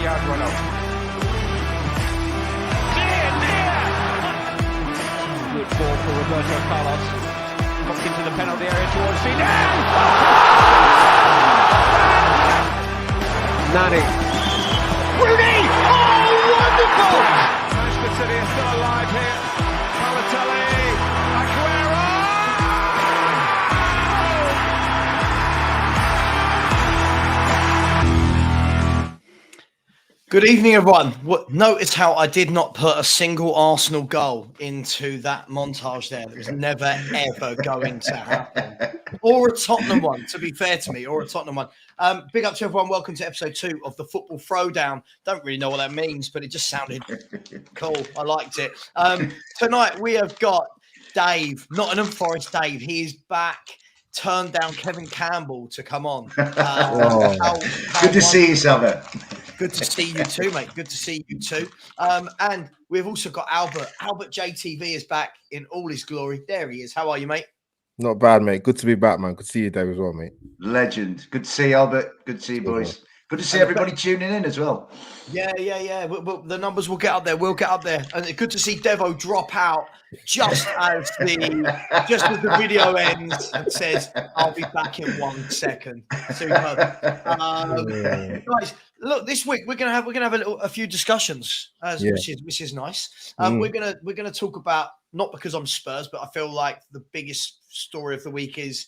he has run up. Good ball for Roberto Carlos. Popped into the penalty area towards Zidane. Nani. Rooney! Oh, wonderful! Manchester City are still alive here. Balotelli, Aguero! Good evening, everyone. Notice how I did not put a single Arsenal goal into that montage there. That was never, ever going to happen. Or a Tottenham one, to be fair to me, or a Tottenham one. Big up to everyone. Welcome to episode 2 of the Football Throwdown. Don't really know what that means, but it just sounded cool. I liked it. Tonight, we have got Dave, Nottingham Forest Dave. He is back. Turned down Kevin Campbell to come on. Good to see you, Summer. Good to see you too, mate. Good to see you too. And we've also got Albert. Albert JTV is back in all his glory. There he is. How are you, mate? Not bad, mate. Good to be back, man. Good to see you, Dave, as well, mate. Legend. Good to see you, Albert. Good to see you, boys. Good to see everybody tuning in as well. Yeah. The numbers will get up there. We'll get up there. And it's good to see Devo drop out just as the video ends and says, "I'll be back in 1 second." Super. Guys, look, this week we're gonna have a few discussions, which is nice. We're gonna talk about, not because I'm Spurs, but I feel like the biggest story of the week is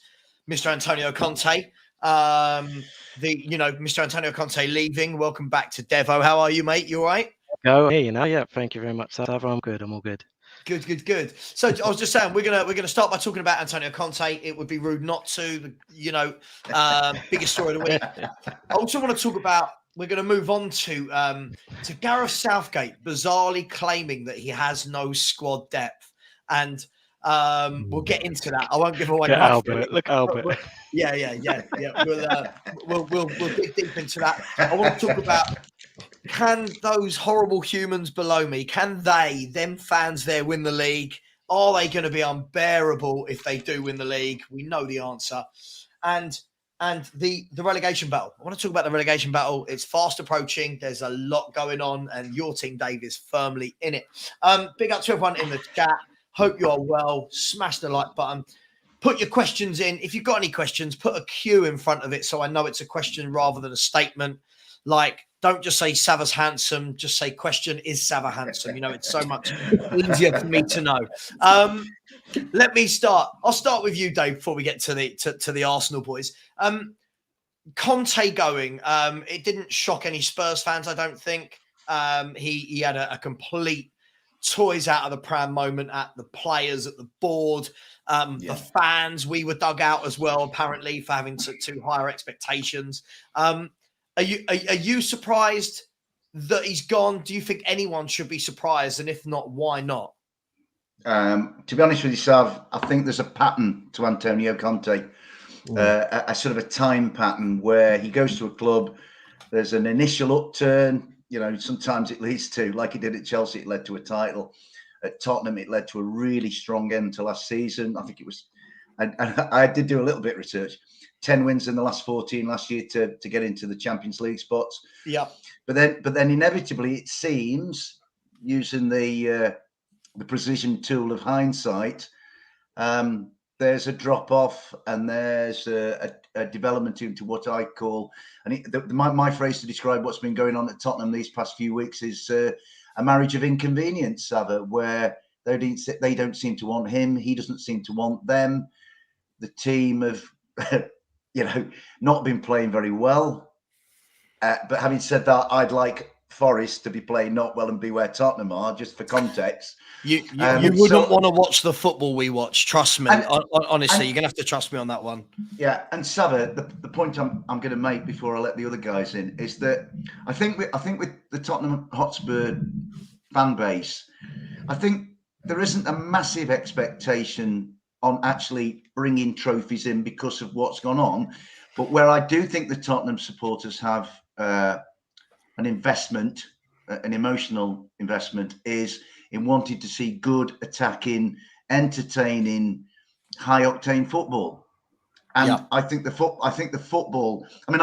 Mr. Antonio Conte. Mr. Antonio Conte leaving. Welcome back to Devo. How are you, mate? You all right? Oh, hey, yeah. Thank you very much, Sava. I'm good. I'm all good. Good. So I was just saying, we're gonna start by talking about Antonio Conte. It would be rude not to. Biggest story of the week. I also want to talk about. We're going to move on to Gareth Southgate bizarrely claiming that he has no squad depth, and we'll get into that. I won't give away. Albert. Look, Albert. Yeah. We'll dig deep into that. I want to talk about, can those horrible humans below me, can them fans there, win the league? Are they going to be unbearable if they do win the league? We know the answer. And the relegation battle. I want to talk about the relegation battle. It's fast approaching. There's a lot going on, and your team, Dave, is firmly in it. Big up to everyone in the chat. Hope you are well. Smash the like button. Put your questions in. If you've got any questions, put a Q in front of it so I know it's a question rather than a statement. Like, don't just say Sava's handsome. Just say, question, is Sava handsome? It's so much easier for me to know. Let me start. I'll start with you, Dave, before we get to the Arsenal boys. Conte going. It didn't shock any Spurs fans, I don't think. He had a complete toys out of the pram moment at the players, at the board, the fans. We were dug out as well, apparently, for having too higher expectations. Are you surprised that he's gone? Do you think anyone should be surprised? And if not, why not? To be honest with you, Sav, I think there's a pattern to Antonio Conte, a sort of a time pattern where he goes to a club, there's an initial upturn, sometimes it leads to, like he did at Chelsea, it led to a title. At Tottenham, it led to a really strong end to last season. I think it was, and I did do a little bit of research, 10 wins in the last 14 last year to get into the Champions League spots. Yeah. But then inevitably, it seems, using the precision tool of hindsight, there's a drop off and there's a development into what I call, and my phrase to describe what's been going on at Tottenham these past few weeks is a marriage of inconvenience, Sava, where they don't seem to want him, he doesn't seem to want them. The team have, not been playing very well. But having said that, I'd like Forest to be playing not well and be where Tottenham are, just for context. You wouldn't want to watch the football we watch. Trust me. Honestly, you're going to have to trust me on that one. Yeah, and Sava, the point I'm going to make before I let the other guys in is that I think with the Tottenham Hotspur fan base, I think there isn't a massive expectation on actually bringing trophies in because of what's gone on. But where I do think the Tottenham supporters have an investment, an emotional investment, is in wanting to see good, attacking, entertaining, high-octane football. And I think the football. I mean,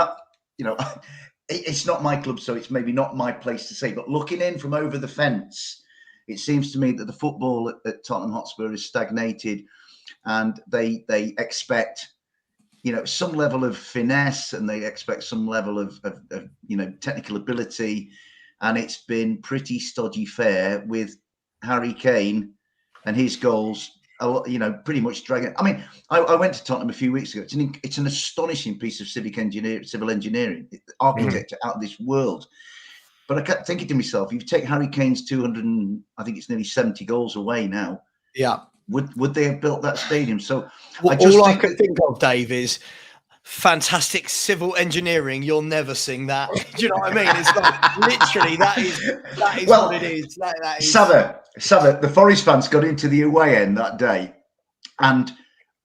it's not my club, so it's maybe not my place to say. But looking in from over the fence, it seems to me that the football at Tottenham Hotspur is stagnated, and they expect, some level of finesse, and they expect some level of technical ability, and it's been pretty stodgy fare with Harry Kane and his goals. Pretty much dragging. I mean, I went to Tottenham a few weeks ago. It's an astonishing piece of civil engineering, architecture out of this world. But I kept thinking to myself, if you take Harry Kane's 200, I think it's nearly 70 goals away now. Yeah. Would they have built that stadium? So all I can think of, Dave, is fantastic civil engineering. You'll never sing that. Do you know what I mean? It's like literally that is what it is. That is. Sava, the Forest fans got into the away end that day, and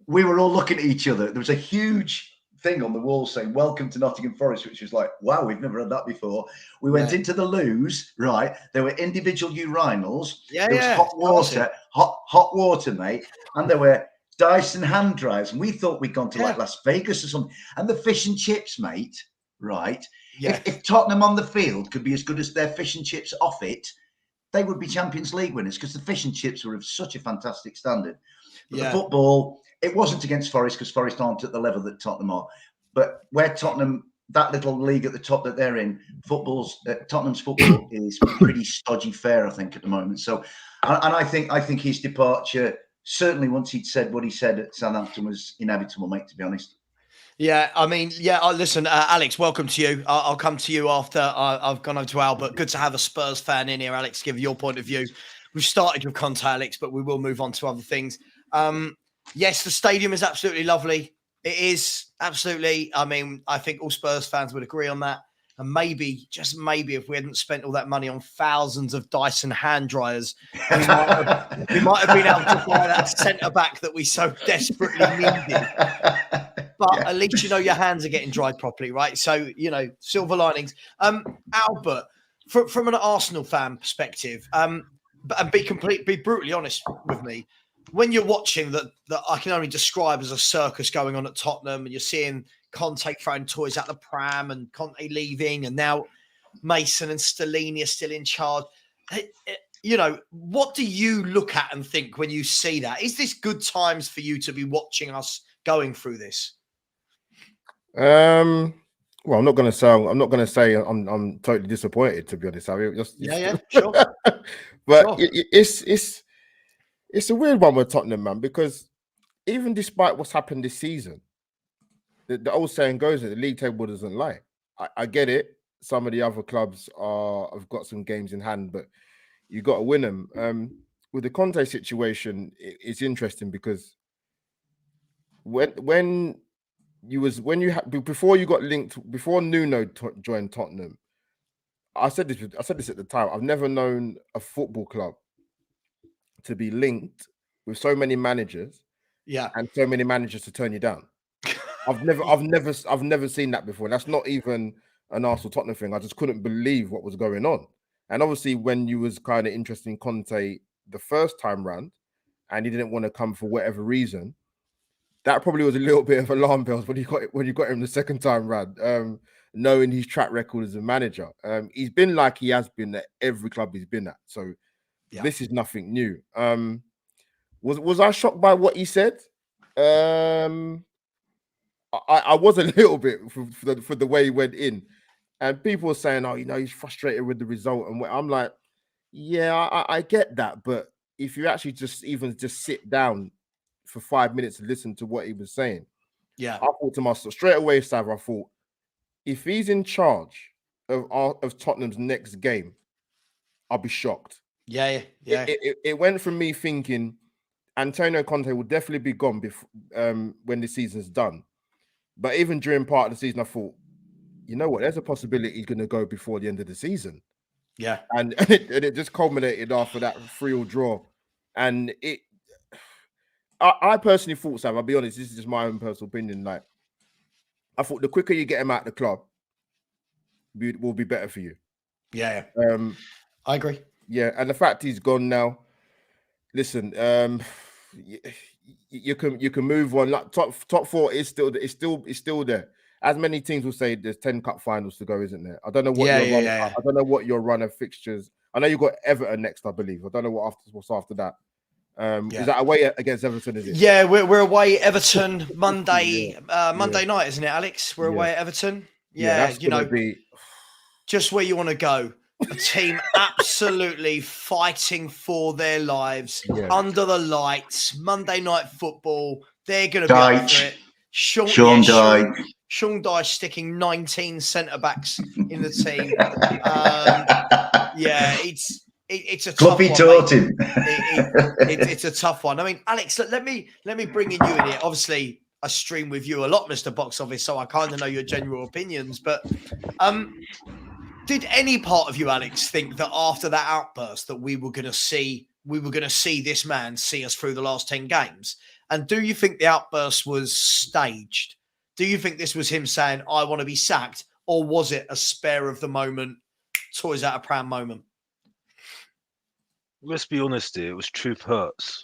we were all looking at each other. There was a huge thing on the wall saying "Welcome to Nottingham Forest," which was like, wow, we've never had that before. We went into the loos, right? There were individual urinals. There was hot water, mate, and there were Dyson hand dryers, and we thought we'd gone to like Las Vegas or something. And the fish and chips, mate, right? Yeah. If Tottenham on the field could be as good as their fish and chips off it, they would be Champions League winners, because the fish and chips were of such a fantastic standard. But the football, it wasn't against Forest, because Forest aren't at the level that Tottenham are. But where Tottenham, that little league at the top that they're in, Tottenham's football is pretty stodgy fare, I think, at the moment. So, and I think his departure, certainly once he'd said what he said at Southampton, was inevitable, mate, to be honest. Yeah, I mean, listen, Alex, welcome to you. I'll come to you after I've gone over to Albert. Good to have a Spurs fan in here, Alex, give your point of view. We've started with Conte, Alex, but we will move on to other things. Yes, the stadium is absolutely lovely. It is, absolutely. I mean, I think all Spurs fans would agree on that. And maybe, just maybe, if we hadn't spent all that money on thousands of Dyson hand dryers, we might have been able to buy that centre-back that we so desperately needed. But at least your hands are getting dried properly, right? So, silver linings. Albert, from an Arsenal fan perspective, and be brutally honest with me, when you're watching that I can only describe as a circus going on at Tottenham, and you're seeing Conte throwing toys at the pram and Conte leaving, and now Mason and Stellini are still in charge. What do you look at and think when you see that? Is this good times for you to be watching us going through this? Well, I'm not going to say I'm totally disappointed, to be honest. Sure. But sure. It's a weird one with Tottenham, man, because even despite what's happened this season, the old saying goes that the league table doesn't lie. I get it. Some of the other clubs have got some games in hand, but you got to win them. With the Conte situation, it's interesting because before you got linked, before Nuno joined Tottenham, I said this at the time. I've never known a football club to be linked with so many managers, and so many managers to turn you down. I've never seen that before. That's not even an Arsenal Tottenham thing. I just couldn't believe what was going on. And obviously, when you was kind of interested in Conte the first time round, and he didn't want to come for whatever reason, that probably was a little bit of alarm bells when you got him the second time round. Knowing his track record as a manager, he's been like he has been at every club he's been at. So this is nothing new. Was I shocked by what he said? I was a little bit for the way he went in, and people were saying, "Oh, he's frustrated with the result," and I'm like, "Yeah, I get that, but if you actually just sit down for 5 minutes and listen to what he was saying, I thought to myself straight away, Sav, I thought, if he's in charge of Tottenham's next game, I'll be shocked." It went from me thinking Antonio Conte will definitely be gone before when the season's done. But even during part of the season, I thought, you know what? There's a possibility he's going to go before the end of the season. Yeah. And it just culminated after that 3-3 draw. And I personally thought, Sam, I'll be honest, this is just my own personal opinion. Like, I thought the quicker you get him out of the club, will be better for you. Yeah. I agree. Yeah. And the fact he's gone now, listen, you can move on. Like top four is still there. as many teams will say, there's 10 cup finals to go, isn't there? I don't know what Yeah. I don't know what your run of fixtures. I know you got Everton next, I believe. I don't know what's after that. Is that away against Everton? Is it? Yeah, we're away Everton Monday night, isn't it, Alex? We're away at Everton. Yeah, that's gonna be just where you want to go. A team absolutely fighting for their lives under the lights. Monday night football. They're going to be up for it. Sean Dyche. Sean Dyche sticking 19 centre backs in the team. It's a tough one. Taught him. It's a tough one. I mean, Alex, let me bring in you in here. Obviously, I stream with you a lot, Mr. Box Office, so I kind of know your general opinions. But did any part of you, Alex, think that after that outburst that we were going to see this man see us through the last 10 games? And do you think the outburst was staged? Do you think this was him saying, I want to be sacked? Or was it a spare of the moment, toys out of pram moment? Let's be honest here. It was truth hurts.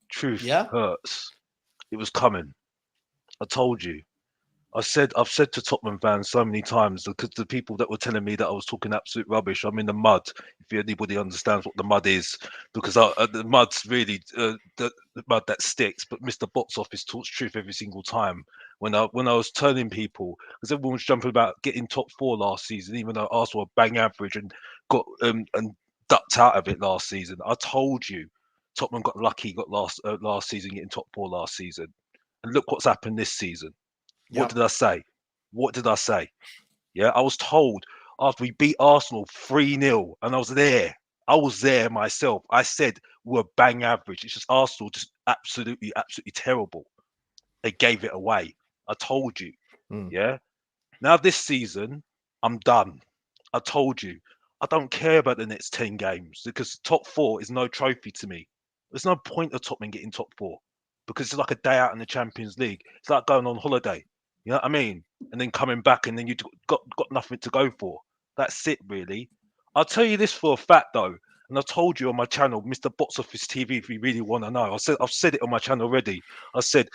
Truth hurts. It was coming. I told you. I've said to Tottenham fans so many times, because the people that were telling me that I was talking absolute rubbish, I'm in the mud. If anybody understands what the mud is, because the mud's really the mud that sticks. But Mr. Box Office talks truth every single time. When I was telling people, because everyone was jumping about getting top 4 last season, even though Arsenal were bang average and got and ducked out of it last season. I told you, Tottenham got lucky, got last season getting top 4 last season, and look what's happened this season. What did I say? What did I say? Yeah, I was told after we beat Arsenal 3-0, and I was there. I was there myself. I said we're bang average. It's just Arsenal, just absolutely terrible. They gave it away. I told you. Yeah. Now this season, I'm done. I told you. I don't care about the next 10 games because top 4 is no trophy to me. There's no point of Tottenham getting top 4 because it's like a day out in the Champions League. It's like going on holiday. You know what I mean? And then coming back and then you got nothing to go for. That's it, really. I'll tell you this for a fact, though. And I told you on my channel, Mr. Box Office TV, if you really want to know. I've said it on my channel already. I said,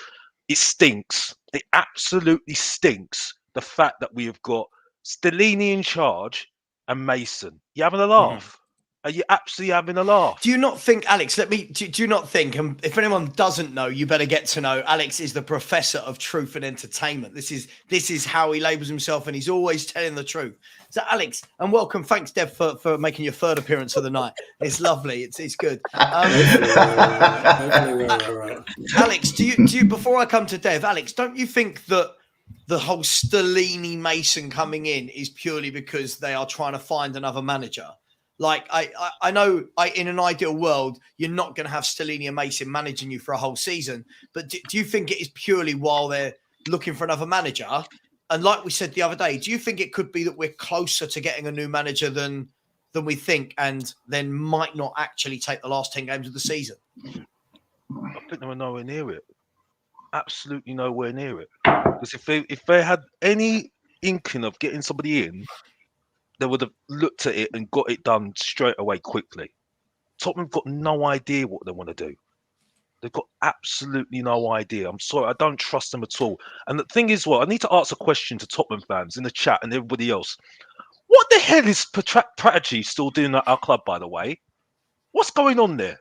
it stinks. It absolutely stinks. The fact that we have got Stellini in charge and Mason. You having a laugh? Are you absolutely having a laugh? Do you not think, Alex, do you not think, and if anyone doesn't know, you better get to know, Alex is the professor of truth and entertainment. This is how he labels himself, and he's always telling the truth. So, Alex, and welcome. Thanks, Dev, for making your third appearance of the night. It's lovely. It's good. Alex, do you before I come to Dev, Alex, don't you think that the whole Stellini Mason coming in is purely because they are trying to find another manager? Like, I know in an ideal world, you're not going to have Stellini and Mason managing you for a whole season. But do you think it is purely while they're looking for another manager? And like we said the other day, do you think it could be that we're closer to getting a new manager than we think and then might not actually take the last 10 games of the season? I think they were nowhere near it. Absolutely nowhere near it. Because if they had any inkling of getting somebody in, they would have looked at it and got it done straight away quickly. Tottenham got no idea what they want to do. They've got absolutely no idea. I'm sorry, I don't trust them at all. And the thing is, I need to ask a question to Tottenham fans in the chat and everybody else. What the hell is Prodigy still doing at our club, by the way? What's going on there?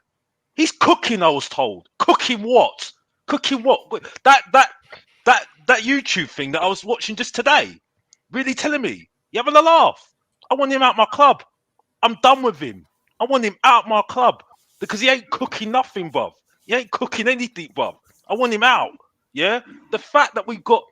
He's cooking, I was told. Cooking what? Cooking what? That YouTube thing that I was watching just today. Really telling me? You having a laugh? I want him out my club. I'm done with him. I want him out my club because he ain't cooking nothing, bruv. He ain't cooking anything, bruv. I want him out. Yeah? The fact that we've got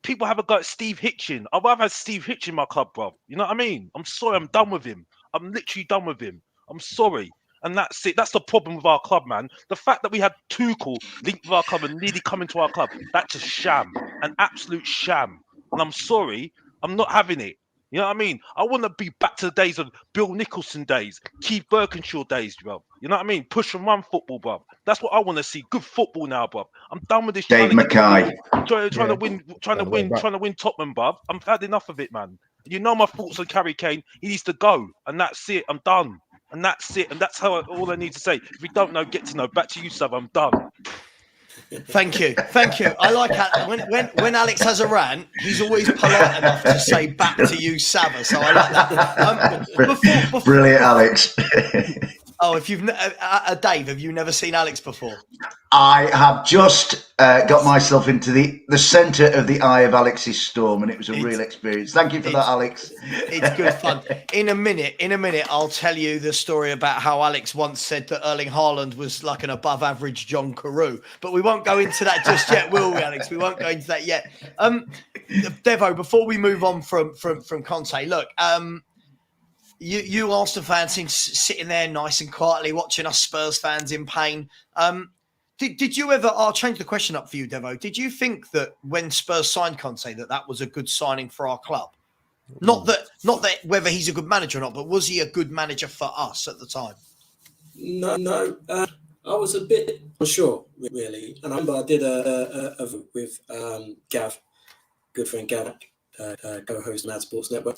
people have a go at Steve Hitchin. I'd rather have Steve Hitchin in my club, bruv. You know what I mean? I'm sorry. I'm done with him. I'm literally done with him. I'm sorry. And that's it. That's the problem with our club, man. The fact that we had Tuchel linked with our club and nearly coming to our club, that's a sham. An absolute sham. And I'm sorry. I'm not having it. You know what I mean? I want to be back to the days of Bill Nicholson days, Keith Birkinshaw days, bro. You know what I mean? Push and run football, bro. That's what I want to see. Good football now, bro. I'm done with this. Dave Mackay. Trying to win Tottenham, bro. I've had enough of it, man. You know my thoughts on Harry Kane. He needs to go, and that's it. I'm done, and that's it. And that's all I need to say. If you don't know, get to know. Back to you, Sav. I'm done. Thank you. I like how when Alex has a rant, he's always polite enough to say back to you, Sava. So I like that. Brilliant, Alex. Oh, if you've Dave, have you never seen Alex before? I have just got myself into the centre of the eye of Alex's storm, and it was a real experience. Thank you for that, Alex. It's good fun. In a minute, I'll tell you the story about how Alex once said that Erling Haaland was like an above-average John Carew. But we won't go into that just yet, will we, Alex? We won't go into that yet. Devo, before we move on from Conte, look, you Arsenal fans seem sitting there nice and quietly watching us Spurs fans in pain. Did you ever? I'll change the question up for you, Devo. Did you think that when Spurs signed Conte that was a good signing for our club? Not that whether he's a good manager or not, but was he a good manager for us at the time? No. I was a bit unsure, really. And I remember I did a vote with Gav, good friend Gav, co-host Mad Sports Network,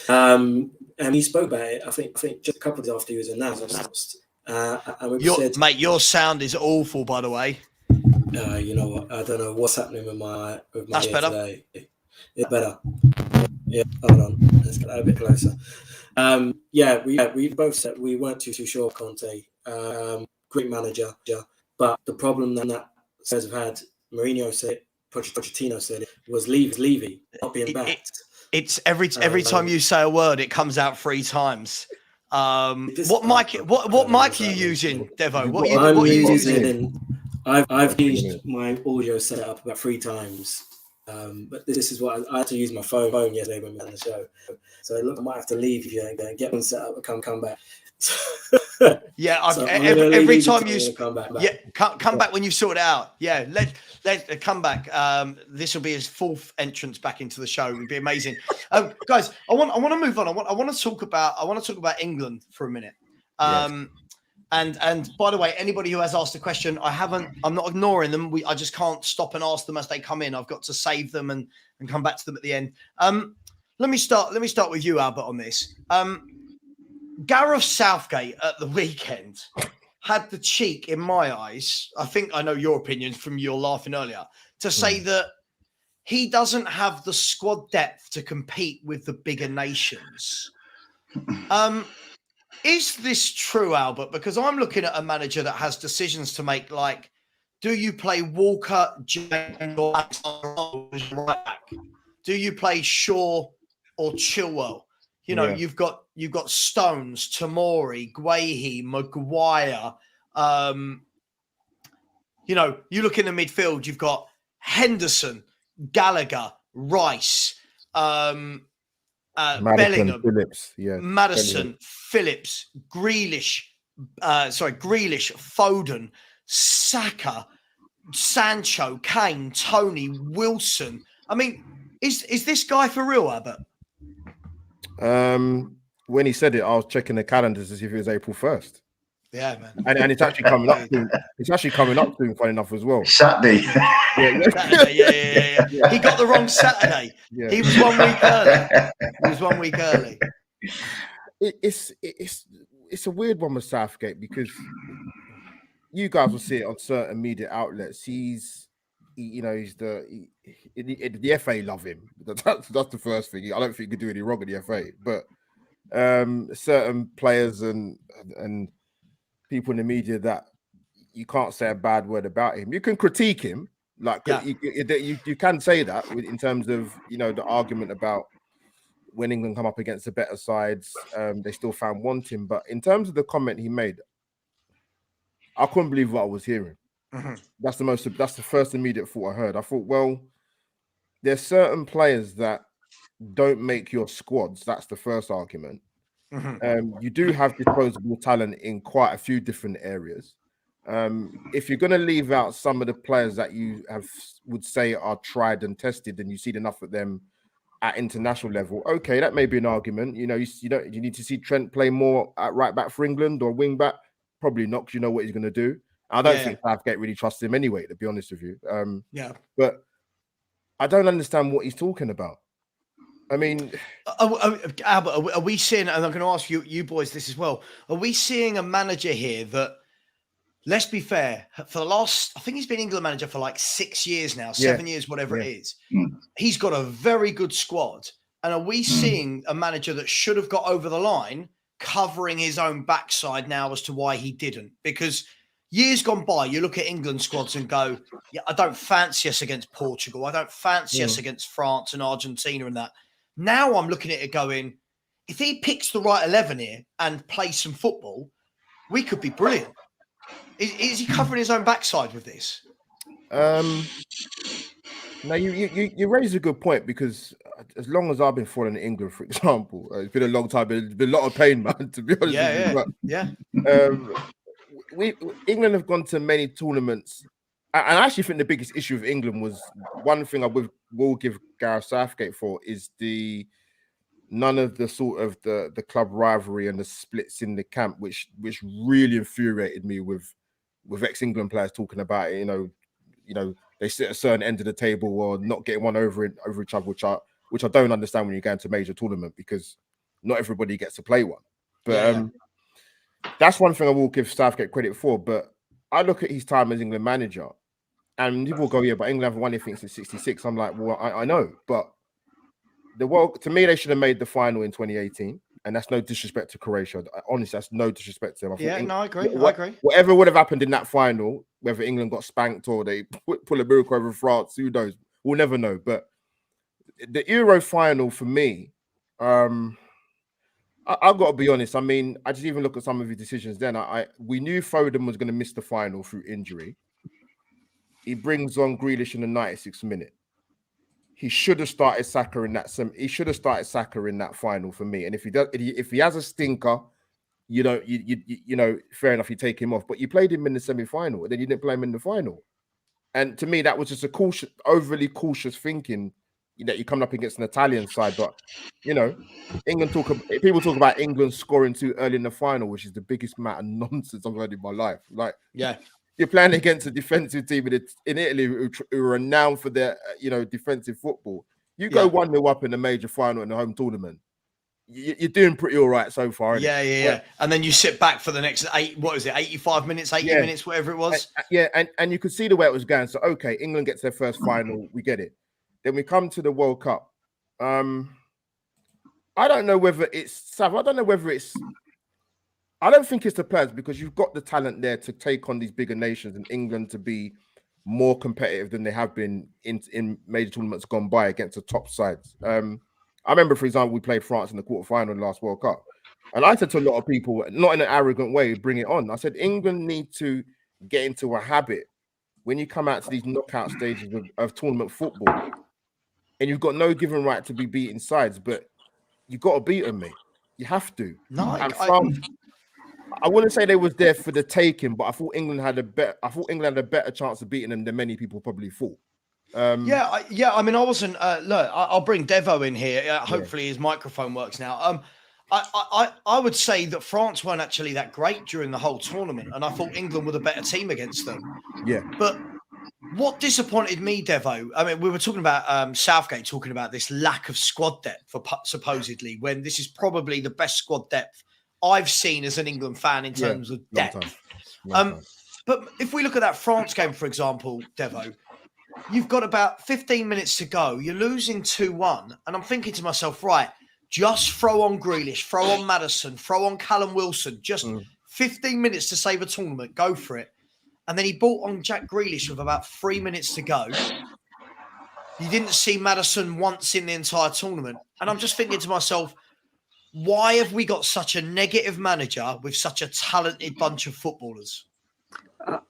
and he spoke about it. I think just a couple of days after he was announced. And mate, your sound is awful, by the way. You know what? I don't know what's happening with my That's better. Today. It's better. Yeah, hold on. Let's get that a bit closer. We both said we weren't too sure of Conte. Great manager, but the problem that Spurs have had, Mourinho said it, Pochettino said it, was Levy not being backed. It's every time you say a word, it comes out 3 times. What mic are you using, Devo? What are you using? I've used my audio set up about 3 times. But this is what I had to use my phone yesterday when we were on the show. So I might have to leave if you don't get one set up and come back. Yeah, so every time you come back. Yeah, come back when you've sorted it out. Yeah, let come back. This will be his 4th entrance back into the show. It would be amazing. Guys, I want to move on. I want to talk about England for a minute. And by the way, anybody who has asked a question, I'm not ignoring them. I just can't stop and ask them as they come in. I've got to save them and come back to them at the end. Let me start with you, Albert, on this. Gareth Southgate at the weekend had the cheek, in my eyes, I think I know your opinion from your laughing earlier, to say that he doesn't have the squad depth to compete with the bigger nations. Is this true, Albert? Because I'm looking at a manager that has decisions to make, like, do you play Walker, James, or Alexander right back? Do you play Shaw or Chilwell? You've got Stones, Tomori, Guehi, Maguire. You look in the midfield, you've got Henderson, Gallagher, Rice, Bellingham, Phillips, Maddison, Phillips, Grealish, Foden, Saka, Sancho, Kane, Tony, Wilson. I mean, is this guy for real, Albert? When he said it, I was checking the calendars to see if it was April 1st. Yeah, man. And it's actually coming up soon. It's actually coming up soon, funny enough, as well. Saturday. Yeah. He got the wrong Saturday. Yeah. He was 1 week early. It's a weird one with Southgate because you guys will see it on certain media outlets. He's the FA love him. That's the first thing. I don't think he could do any wrong in the FA, but certain players and people in the media that you can't say a bad word about him. You can critique him, you can say that in terms of the argument about when England come up against the better sides, they still found wanting. But in terms of the comment he made, I couldn't believe what I was hearing. Mm-hmm. That's the first immediate thought I heard. I thought, well, there's certain players that don't make your squads. That's the first argument. Mm-hmm. You do have disposable talent in quite a few different areas. If you're going to leave out some of the players that you would say are tried and tested, and you've seen enough of them at international level, okay, that may be an argument. You need to see Trent play more at right back for England or wing back. Probably not, because you know what he's going to do. I don't think Southgate really trusts him anyway, to be honest with you. But I don't understand what he's talking about. I mean, Albert, are we seeing, and I'm going to ask you boys this as well, are we seeing a manager here that let's be fair. For the last, I think he's been England manager for like 6 years now, 7 years, whatever it is. He's got a very good squad. And are we seeing a manager that should have got over the line covering his own backside now as to why he didn't? Because years gone by, you look at England squads and go, yeah, I don't fancy us against Portugal. I don't fancy us against France and Argentina and that. Now I'm looking at it going, if he picks the right 11 here and plays some football, we could be brilliant. Is he covering his own backside with this? No, you raise a good point, because as long as I've been following England, for example, it's been a long time. It's been a lot of pain, man, to be honest with you. But, England have gone to many tournaments, and I actually think the biggest issue of England was one thing I will give Gareth Southgate for is none of the sort of the club rivalry and the splits in the camp, which really infuriated me with ex-England players talking about it. You know, they sit at a certain end of the table or not getting one over each other, which I don't understand when you go into a major tournament, because not everybody gets to play one. But that's one thing I will give Southgate credit for. But I look at his time as England manager, and people go, yeah, but England haven't won anything since '66. I'm like, well, I know, but the world, to me, they should have made the final in 2018, and that's no disrespect to Croatia. Honestly, that's no disrespect to them. I agree. I agree. Whatever would have happened in that final, whether England got spanked or they pull a miracle over France, who knows? We'll never know. But the Euro final for me, I've got to be honest. I mean, I just even look at some of his decisions. Then we knew Foden was going to miss the final through injury. He brings on Grealish in the 96th minute. He should have started Saka in that. He should have started Saka in that final for me. And if he does, if he has a stinker, you know, fair enough, you take him off. But you played him in the semi-final, and then you didn't play him in the final. And to me, that was just a overly cautious thinking. That you're coming up against an Italian side, but you know, people talk about England scoring too early in the final, which is the biggest amount of nonsense I've heard in my life. Like, you're playing against a defensive team in Italy who are renowned for their, defensive football. You go 1-0 up in a major final in the home tournament. You're doing pretty all right so far. Yeah. And then you sit back for the next 85 minutes, 80 minutes, whatever it was. And you could see the way it was going. So, okay, England gets their first final. We get it. Then we come to the World Cup. I don't know whether it's... I don't think it's the players, because you've got the talent there to take on these bigger nations, and England to be more competitive than they have been in major tournaments gone by against the top sides. I remember, for example, we played France in the quarterfinal in the last World Cup. And I said to a lot of people, not in an arrogant way, bring it on. I said, England need to get into a habit when you come out to these knockout stages of tournament football, and you've got no given right to be beating sides, but you've got to beat them, mate. You have to. No, and France, I wouldn't say they was there for the taking, but I thought England had a better chance of beating them than many people probably thought. I mean, I wasn't. Look, I'll bring Devo in here. Hopefully, his microphone works now. I would say that France weren't actually that great during the whole tournament, and I thought England were the better team against them. Yeah, but what disappointed me, Devo? I mean, we were talking about Southgate talking about this lack of squad depth supposedly, when this is probably the best squad depth I've seen as an England fan in terms of depth. But if we look at that France game, for example, Devo, you've got about 15 minutes to go. You're losing 2-1. And I'm thinking to myself, right, just throw on Grealish, throw on Maddison, throw on Callum Wilson. Just 15 minutes to save a tournament. Go for it. And then he brought on Jack Grealish with about 3 minutes to go. You didn't see Maddison once in the entire tournament. And I'm just thinking to myself, why have we got such a negative manager with such a talented bunch of footballers?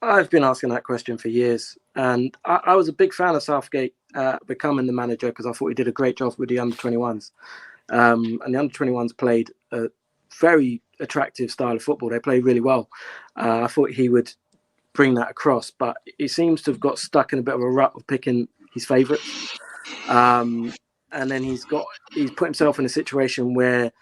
I've been asking that question for years. And I was a big fan of Southgate becoming the manager, because I thought he did a great job with the under-21s. And the under-21s played a very attractive style of football. They played really well. I thought he would bring that across, but he seems to have got stuck in a bit of a rut of picking his favourites. And then he's put himself in a situation where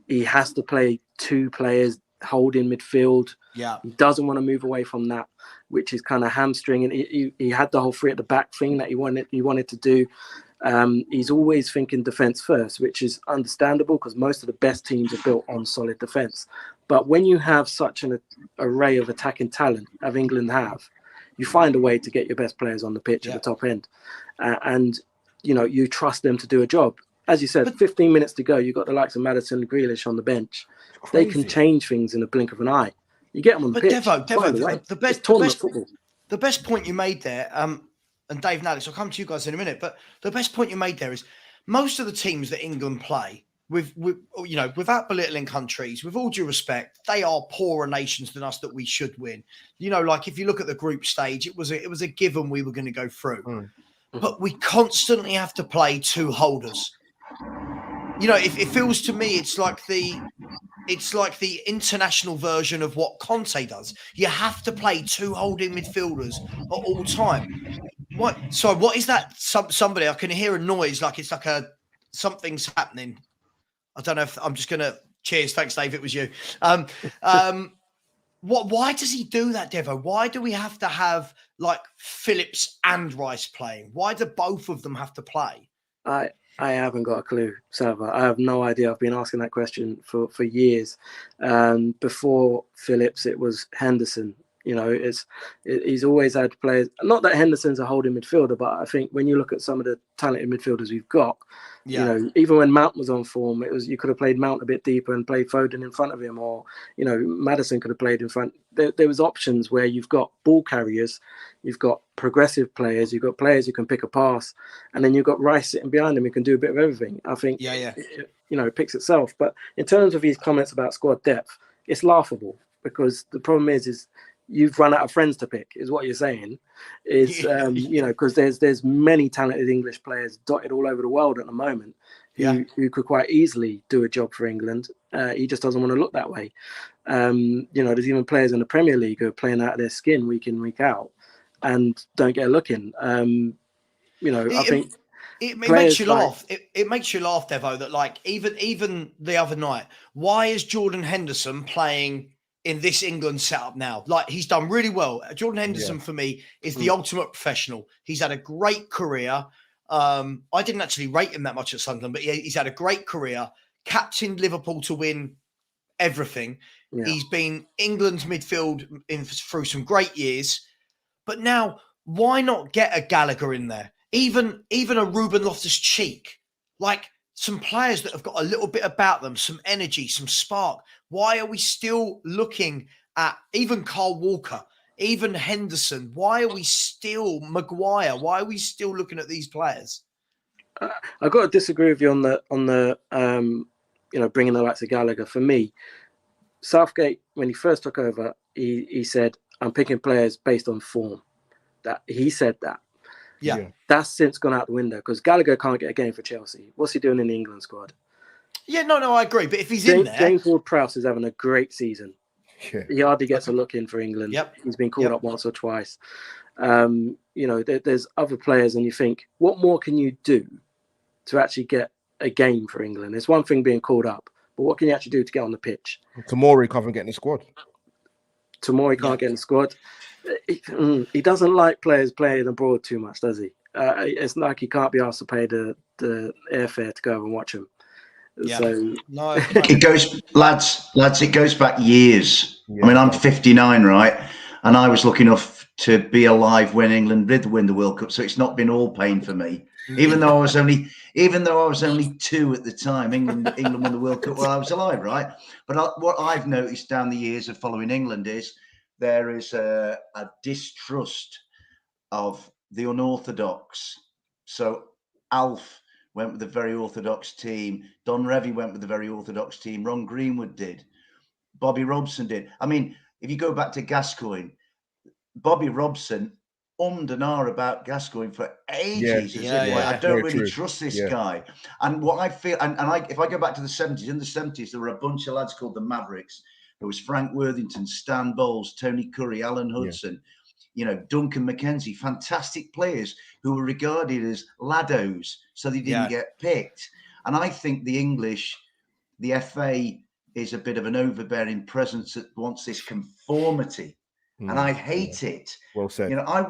he has to play two players holding midfield. Yeah, he doesn't want to move away from that, which is kind of hamstring. And he had the whole three at the back thing that he wanted to do. He's always thinking defence first, which is understandable because most of the best teams are built on solid defence. But when you have such an array of attacking talent, as England have, you find a way to get your best players on the pitch at the top end. And, you trust them to do a job. As you said, 15 minutes to go, you've got the likes of Maddison and Grealish on the bench. They can change things in the blink of an eye. You get them on the pitch. Devo, the best point you made there, and Dave and Alex, I'll come to you guys in a minute, but the best point you made there is most of the teams that England play, without belittling countries, with all due respect, they are poorer nations than us that we should win. Like if you look at the group stage, it was a given we were going to go through. But we constantly have to play two holders. It feels to me it's like the international version of what Conte does. You have to play two holding midfielders at all time. What is that? Somebody, I can hear a noise like it's like something's happening. I don't know if I'm just gonna cheers. Thanks, Dave. It was you. Why does he do that, Devo? Why do we have to have like Phillips and Rice playing? Why do both of them have to play? I haven't got a clue, Salva. I have no idea. I've been asking that question for years. Before Phillips, it was Henderson. He's always had players. Not that Henderson's a holding midfielder, but I think when you look at some of the talented midfielders we've got, even when Mount was on form, you could have played Mount a bit deeper and played Foden in front of him, or Maddison could have played in front. There was options where you've got ball carriers, you've got progressive players, you've got players who can pick a pass, and then you've got Rice sitting behind him who can do a bit of everything. I think it picks itself. But in terms of his comments about squad depth, it's laughable because the problem is you've run out of friends to pick, is what you're saying. Because there's many talented English players dotted all over the world at the moment who could quite easily do a job for England. He just doesn't want to look that way. There's even players in the Premier League who are playing out of their skin week in, week out and don't get a look in. I think it makes you laugh. It makes you laugh, Devo, that like even the other night, why is Jordan Henderson playing in this England setup now? Like, he's done really well. Jordan Henderson, for me, is the ultimate professional. He's had a great career. I didn't actually rate him that much at Sunderland, but he's had a great career. Captained Liverpool to win everything. Yeah. He's been England's midfield through some great years. But now, why not get a Gallagher in there? Even a Ruben Loftus-Cheek. Like, some players that have got a little bit about them, some energy, some spark. Why are we still looking at even Carl Walker, even Henderson? Why are we still Maguire? Why are we still looking at these players? I've got to disagree with you on the bringing the likes of Gallagher. For me, Southgate, when he first took over, he said, "I'm picking players based on form." That he said that. Yeah. That's since gone out the window because Gallagher can't get a game for Chelsea. What's he doing in the England squad? Yeah, no, I agree. But if he's in there... James Ward-Prowse is having a great season. Yeah. He hardly gets a look in for England. Yep. He's been called up once or twice. There's other players and you think, what more can you do to actually get a game for England? It's one thing being called up, but what can you actually do to get on the pitch? Tomori can't get in the squad. Tomori can't get in the squad. He doesn't like players playing abroad too much, does he? It's like he can't be asked to pay the airfare to go and watch him. Yeah. So no, it goes, lads. It goes back years. Yeah. I mean, I'm 59, right? And I was lucky enough to be alive when England did win the World Cup, so it's not been all pain for me. Even though I was only 2 at the time, England won the World Cup while I was alive, right? But what I've noticed down the years of following England is there is a distrust of the unorthodox. So Alf went with a very orthodox team. Don Revie went with a very orthodox team. Ron Greenwood did. Bobby Robson did. I mean, if you go back to Gascoigne, Bobby Robson and ahhed about Gascoigne for ages. I don't really trust this guy. And what I feel, if I go back to the 70s, in the 70s, there were a bunch of lads called the Mavericks. There was Frank Worthington, Stan Bowles, Tony Curry, Alan Hudson, Duncan McKenzie, fantastic players who were regarded as laddos, so they didn't get picked. And I think the English, the FA, is a bit of an overbearing presence that wants this conformity. and I hate it. Well said. You know, I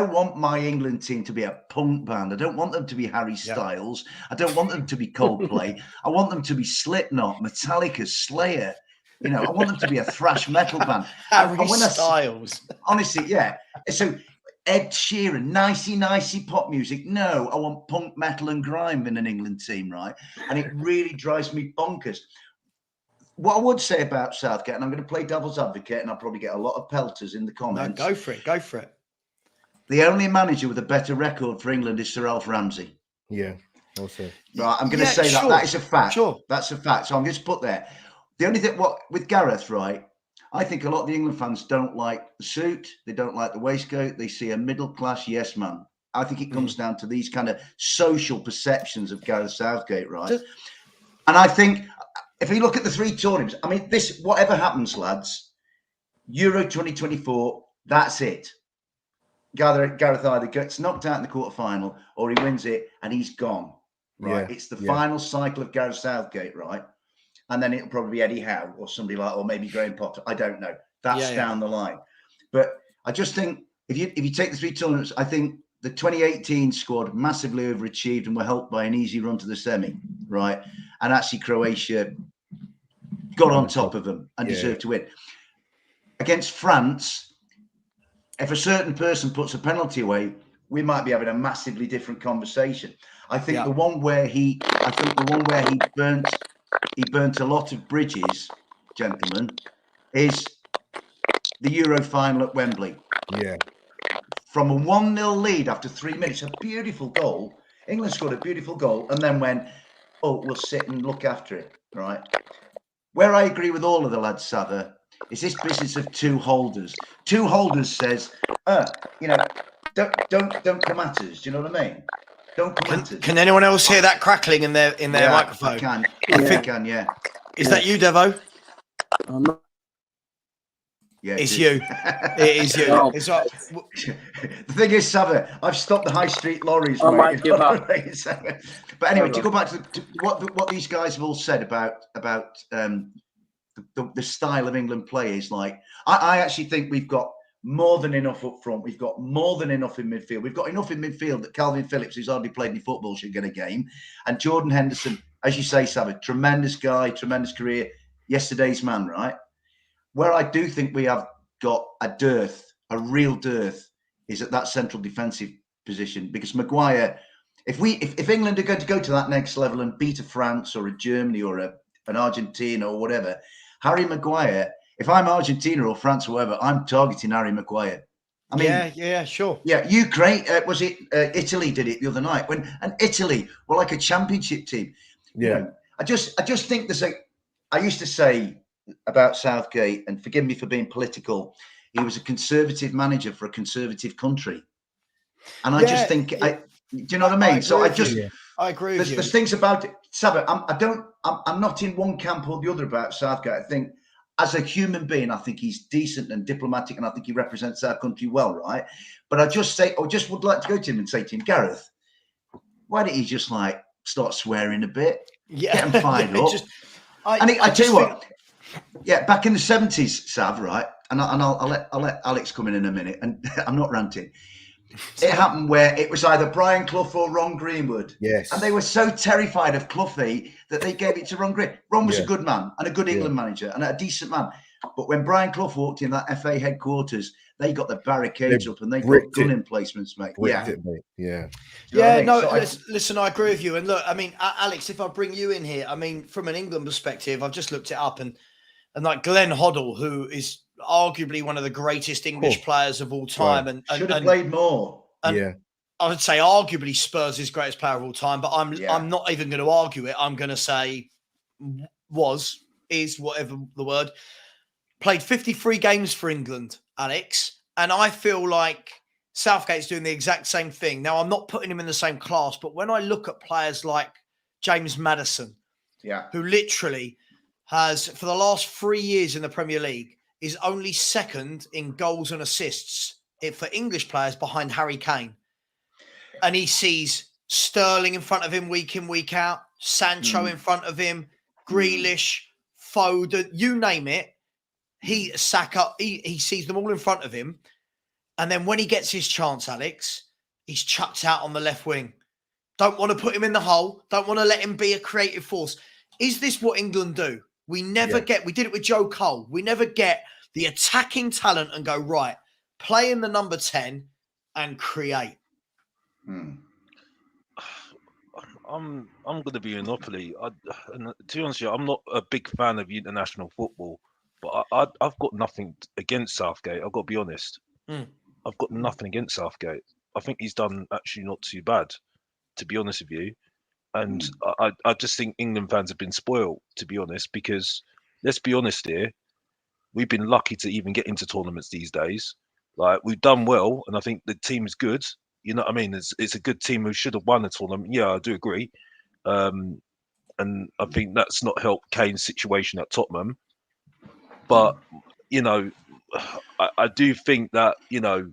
want my England team to be a punk band. I don't want them to be Harry Styles. I don't want them to be Coldplay. I want them to be Slipknot, Metallica, Slayer. You know, I want them to be a thrash metal band. Harry Styles. Honestly, yeah. So Ed Sheeran, nicey pop music. No, I want punk, metal, and grime in an England team, right? And it really drives me bonkers. What I would say about Southgate, and I'm going to play devil's advocate, and I'll probably get a lot of pelters in the comments. No, go for it. Go for it. The only manager with a better record for England is Sir Alf Ramsey. Yeah, also. Right, I'm going to say sure. that is a fact. Sure. That's a fact. So I'm going to put there. The only thing, with Gareth, right, I think a lot of the England fans don't like the suit. They don't like the waistcoat. They see a middle-class yes man. I think it comes down to these kind of social perceptions of Gareth Southgate, right? And I think if you look at the 3 tournaments, I mean, this, whatever happens, lads, Euro 2024, that's it. Gareth either gets knocked out in the quarterfinal or he wins it and he's gone, right? It's the final cycle of Gareth Southgate, right? And then it'll probably be Eddie Howe or somebody like, or maybe Graham Potter. I don't know. That's down the line. But I just think if you take the 3 tournaments, I think the 2018 squad massively overachieved and were helped by an easy run to the semi, right? And actually Croatia got on top of them and deserved to win. Against France, if a certain person puts a penalty away, we might be having a massively different conversation. I think the one where he burnt a lot of bridges, gentlemen, is the Euro final at Wembley. Yeah. From a 1-0 lead after 3 minutes, a beautiful goal. England scored a beautiful goal and then went, oh, we'll sit and look after it, right? Where I agree with all of the lads, Sava, is this business of 2 holders. 2 holders says, you know, don't come at us. Do you know what I mean? Don't come at us. Can anyone else hear that crackling in their microphone? I can. I can, yeah. Is that you, Devo? I'm not. Yeah, it's you. It is you. No. It's like, the thing is, Sava, I've stopped the high street lorries. I might give up. But anyway, to go back to what these guys have all said about the style of England play is like, I actually think we've got more than enough up front. We've got more than enough in midfield. We've got enough in midfield that Calvin Phillips, who's hardly played any football, should get a game. And Jordan Henderson, as you say, Sava, tremendous guy, tremendous career. Yesterday's man, right? Where I do think we have got a dearth, a real dearth, is at that central defensive position. Because Maguire, if England are going to go to that next level and beat a France or a Germany or an Argentina or whatever, Harry Maguire, if I'm Argentina or France or whatever, I'm targeting Harry Maguire. I mean, yeah, sure. Yeah, Ukraine, was it Italy did it the other night and Italy were like a championship team. Yeah. You know, I just think I used to say about Southgate, and forgive me for being political, he was a conservative manager for a conservative country. And I just think, do you know what I mean? So I agree with you. There's things about it, Sava, I'm not in one camp or the other about Southgate. I think as a human being, I think he's decent and diplomatic, and I think he represents our country well, right? But I just would like to go to him and say to him, Gareth, why don't you just like start swearing a bit? Yeah. Get him fired up. I tell you what, back in the 70s, Sav, right? And I'll let Alex come in a minute, and I'm not ranting. It happened where it was either Brian Clough or Ron Greenwood. Yes. And they were so terrified of Cloughie that they gave it to Ron Greenwood. Ron was a good man and a good England manager and a decent man. But when Brian Clough walked in that FA headquarters, they got the barricades up and they got gun emplacements, mate. Listen, I agree with you. And look, I mean, Alex, if I bring you in here, I mean, from an England perspective, I've just looked it up and like Glenn Hoddle, who is arguably one of the greatest English players of all time, and should have played more. I would say arguably Spurs' greatest player of all time, but I'm not even going to argue it. I'm going to say is whatever the word. Played 53 games for England, Alex, and I feel like Southgate's doing the exact same thing. Now, I'm not putting him in the same class, but when I look at players like James Maddison, who literally has, for the last 3 years in the Premier League, is only second in goals and assists for English players behind Harry Kane. And he sees Sterling in front of him week in, week out, Sancho in front of him, Grealish, Foden, you name it. he sees them all in front of him. And then when he gets his chance, Alex, he's chucked out on the left wing. Don't want to put him in the hole. Don't want to let him be a creative force. Is this what England do? We never get, we did it with Joe Cole. We never get the attacking talent and go, right, play in the number 10 and create. I'm going to be a monopoly. And to be honest with you, I'm not a big fan of international football, but I've got nothing against Southgate. I've got to be honest. I've got nothing against Southgate. I think he's done actually not too bad, to be honest with you. And I just think England fans have been spoiled, to be honest, because let's be honest here, we've been lucky to even get into tournaments these days. Like, we've done well, and I think the team is good. You know what I mean? It's a good team who should have won the tournament. Yeah, I do agree. And I think that's not helped Kane's situation at Tottenham. But, you know, I do think that, you know,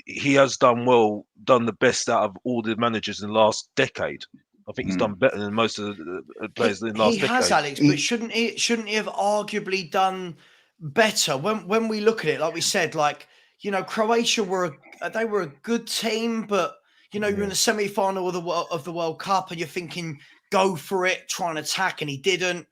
he has done well, done the best out of all the managers in the last decade. I think he's done better than most of the players in the last decade. He has, Alex, but shouldn't he have arguably done better? When we look at it, like we said, like, you know, Croatia were a good team, but, you know, you're in the semi-final of the World Cup and you're thinking, go for it, try and attack, and he didn't.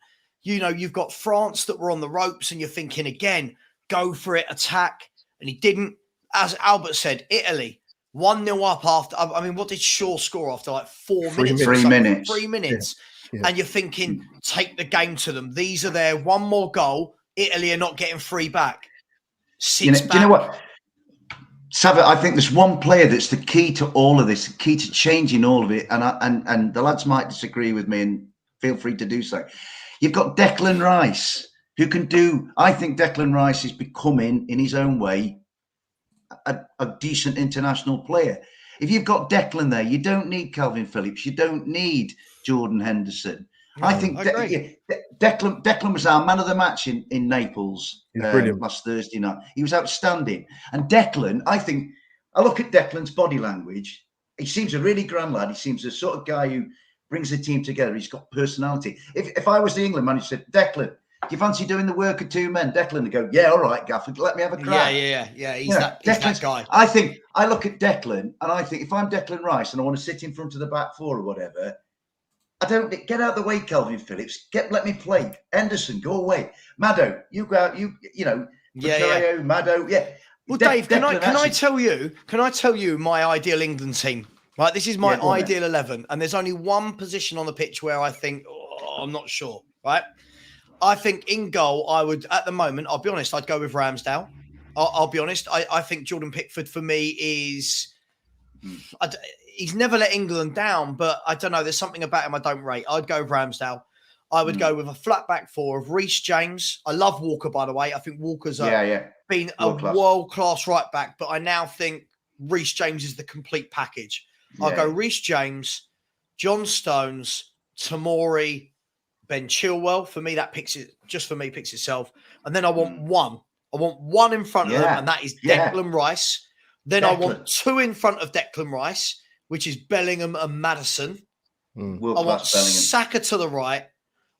You know, you've got France that were on the ropes and you're thinking, again, go for it, attack, and he didn't. As Albert said, Italy, 1-0 up after, I mean, what did Shaw score after like 4 minutes? 3 minutes. 3 minutes. Yeah. And you're thinking, take the game to them. These are there, one more goal. Italy are not getting 3 back. You know what? Sava, I think there's one player that's the key to all of this, the key to changing all of it. And the lads might disagree with me, and feel free to do so. You've got Declan Rice, who can do, I think Declan Rice is becoming, in his own way, a decent international player. If you've got Declan there, you don't need Calvin Phillips. You don't need Jordan Henderson. No, I think Declan was our man of the match in Naples last Thursday night. He was outstanding. And Declan, I look at Declan's body language. He seems a really grand lad. He seems the sort of guy who brings the team together. He's got personality. If I was the England manager, said, Declan, do you fancy doing the work of 2 men? Declan would go, yeah, all right, Gaffer, let me have a crack. Yeah. He's that guy. I look at Declan and I think if I'm Declan Rice and I want to sit in front of the back four or whatever, I don't get out of the way, Calvin Phillips. Let me play. Henderson, go away. Maddo, you go out. You know. Bukayo, Maddo, yeah. Well, Dave, can I tell you my ideal England team? Right, this is my ideal 11, and there's only one position on the pitch where I think I'm not sure. Right. I think in goal, I would, at the moment, I'll be honest, I'd go with Ramsdale. I'll be honest. I think Jordan Pickford for me is, he's never let England down, but I don't know. There's something about him I don't rate. I'd go with Ramsdale. I would go with a flat back four of Reece James. I love Walker, by the way. I think Walker's been a world-class right back, but I now think Reece James is the complete package. I'll go Reece James, John Stones, Tomori, Ben Chilwell. For me, that picks itself. And then I want one. I want one in front of them, and that is Declan Rice. Then I want 2 in front of Declan Rice, which is Bellingham and Maddison. I want Saka to the right.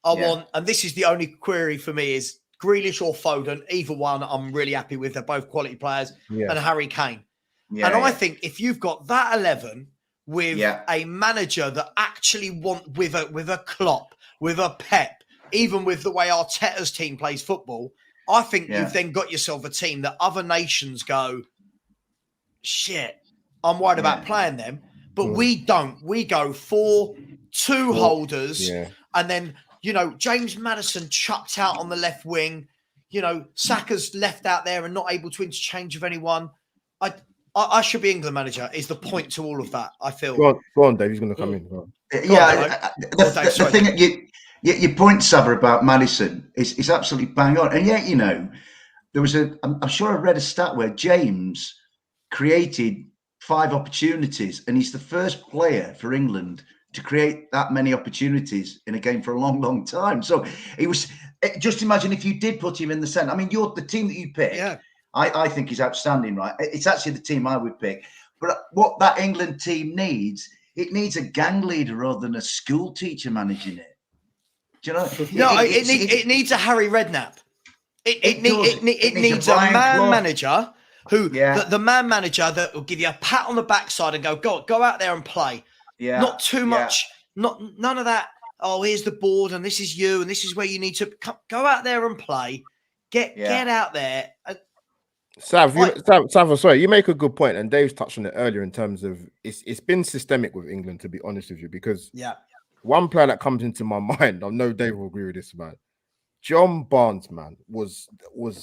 I want, and this is the only query for me, is Grealish or Foden. Either one I'm really happy with. They're both quality players. And Harry Kane. I think if you've got that 11 with a manager that actually with a Klopp, with a Pep, even with the way Arteta's team plays football, I think you've then got yourself a team that other nations go, shit, I'm worried about playing them. But we don't. We go 4-2 holders. And then, you know, James Maddison chucked out on the left wing. You know, Saka's left out there and not able to interchange with anyone. I should be England manager is the point to all of that, I feel. Go on, Dave. He's going to come in. The thing that your point, Sava, about Maddison is absolutely bang on. And yet, you know, there was I'm sure I read a stat where James created 5 opportunities, and he's the first player for England to create that many opportunities in a game for a long, long time. So it was, just imagine if you did put him in the centre. I mean, the team that you pick, I think is outstanding, right? It's actually the team I would pick. But what that England team needs, it needs a gang leader rather than a school teacher managing it. Do you know? No, it needs a Harry Redknapp. It needs needs a a Brian man Clough. manager who, Yeah. the man manager that will give you a pat on the backside and go out there and play. Yeah. Not too much, none of that. Oh, here's the board and this is you and this is where you need to go out there and play. Get out there. Sav, sorry, you make a good point, and Dave's touched on it earlier in terms of it's been systemic with England, to be honest with you, because one player that comes into my mind, I know Dave will agree with this, man. John Barnes, man, was one of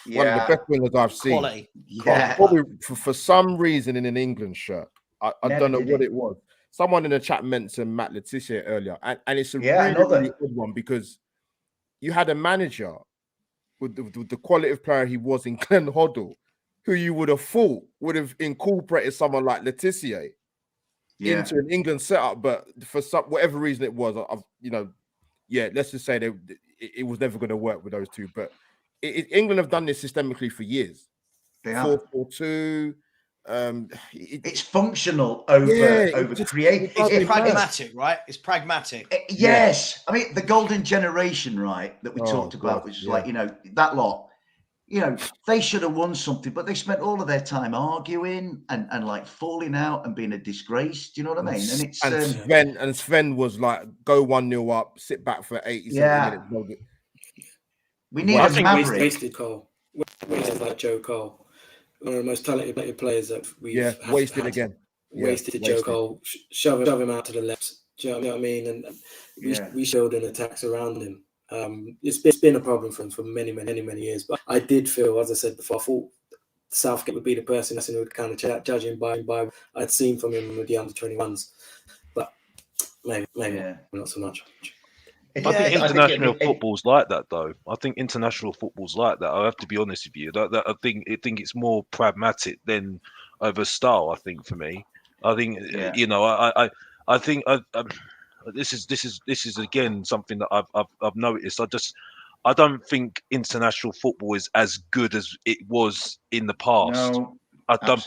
the best wingers I've seen. Quality. Yeah. Probably for some reason in an England shirt. I don't know what it was. Someone in the chat mentioned Matt Letizia earlier, and it's a really good one because you had a manager with the quality of player he was in Glenn Hoddle, who you would have thought would have incorporated someone like Letizia into an England setup, but for whatever reason it was, let's just say it was never going to work with those two. But England have done this systemically for years. They are 4-4-2. It's functional over creative. It's pragmatic, right? It's pragmatic. Yes. I mean, the golden generation, right, that we talked about, which is like, that lot, they should have won something, but they spent all of their time arguing and like falling out and being a disgrace. Do you know what I mean? And it's Sven was like, go 1-0 up, sit back for 87 minutes. We need a maverick. Wasted Cole. Wasted like Joe Cole. One of the most talented players that we've wasted again. Wasted Joe Cole. Shove him out to the left. Do you know what I mean? And we showed in attacks around him. It's been a problem for him for many years. But I did feel, as I said before, I thought Southgate would be the person who would kind of judge him by I'd seen from him with the under-21s. But maybe not so much. I think international football's like that, though. I think international football's like that. I have to be honest with you. I think it's more pragmatic than over style. I think for me, I think I think this is again something that I've noticed. I don't think international football is as good as it was in the past. No, I don't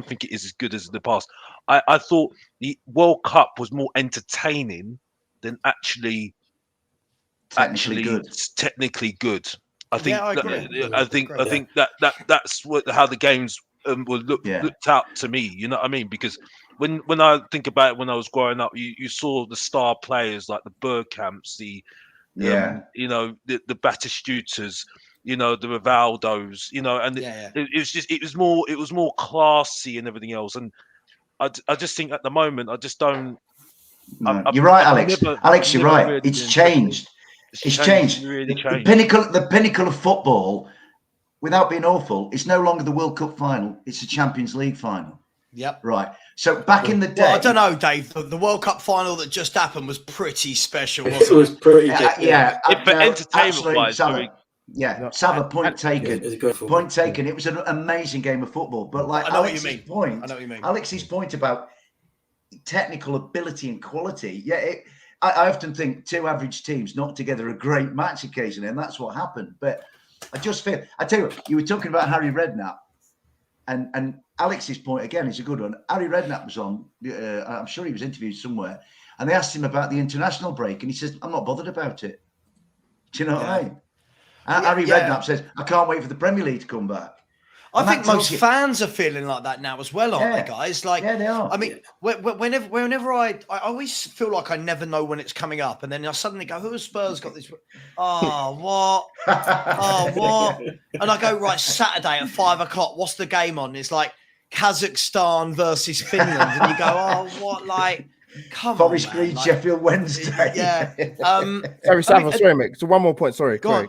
think it is as good as in the past. I thought the World Cup was more entertaining than actually technically good. I think I agree. I think that's how the games were looked out to me. You know what I mean? Because when I think about it, when I was growing up, you saw the star players like the Bergkamps, the Batistutas, the Rivaldos, and it was more classy and everything else. And I just think at the moment I just don't. No, you're right, Alex. Alex, you're right. Really it's changed. It's changed. Really changed. The pinnacle of football, without being awful, it's no longer the World Cup final. It's the Champions League final. Yep. Right. So back in the day, I don't know, Dave. The World Cup final that just happened was pretty special, wasn't it? It was pretty good. But entertainment-wise, Sava, point taken. Point taken. It was an amazing game of football. But like I know what you mean. Alex's point about technical ability and quality. I often think two average teams knock together a great match occasionally, and that's what happened. But I just feel, I tell you what, you were talking about Harry Redknapp, and Alex's point again is a good one. Harry Redknapp was on, I'm sure he was interviewed somewhere, and they asked him about the international break, and he says, I'm not bothered about it. Do you know what I mean? Harry Redknapp says, I can't wait for the Premier League to come back. I think most fans are feeling like that now as well, aren't they, guys? Like, they are. I mean, whenever I always feel like I never know when it's coming up, and then I suddenly go, "Who has Spurs got this?" Oh, what? Oh, what? And I go, right, Saturday at 5:00. What's the game on? It's like Kazakhstan versus Finland, and you go, "Oh, what?" Like, come Forest on, Green, Sheffield Wednesday. Sorry, mate. So one more point. Sorry. Go on.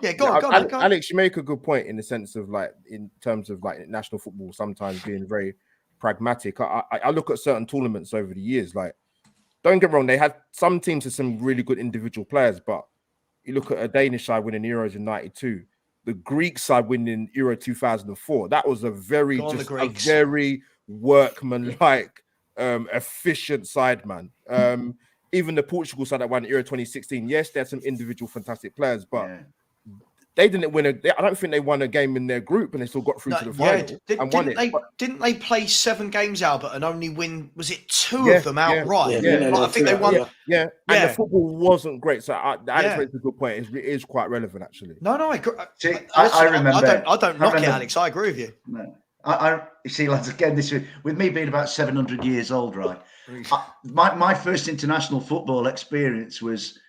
Alex, you make a good point in the sense of in terms of national football sometimes being very pragmatic. I look at certain tournaments over the years. Like, don't get me wrong, they had some teams with some really good individual players, but you look at a Danish side winning Euros in '92, the Greek side winning Euro 2004. That was a very workman-like. Efficient side, man. Even the Portugal side that won Euro 2016. Yes, they had some individual fantastic players, but they didn't win I don't think they won a game in their group, and they still got through to the final and won it. Didn't they play 7 games, Albert, and only win? Was it 2 of them outright? I think they won. Yeah, and the football wasn't great. So Alex makes a good point. It is quite relevant, actually. No, I agree. I remember. I don't knock it, Alex. I agree with you. No. You see, lads, again, this with me being about 700 years old, right? My first international football experience was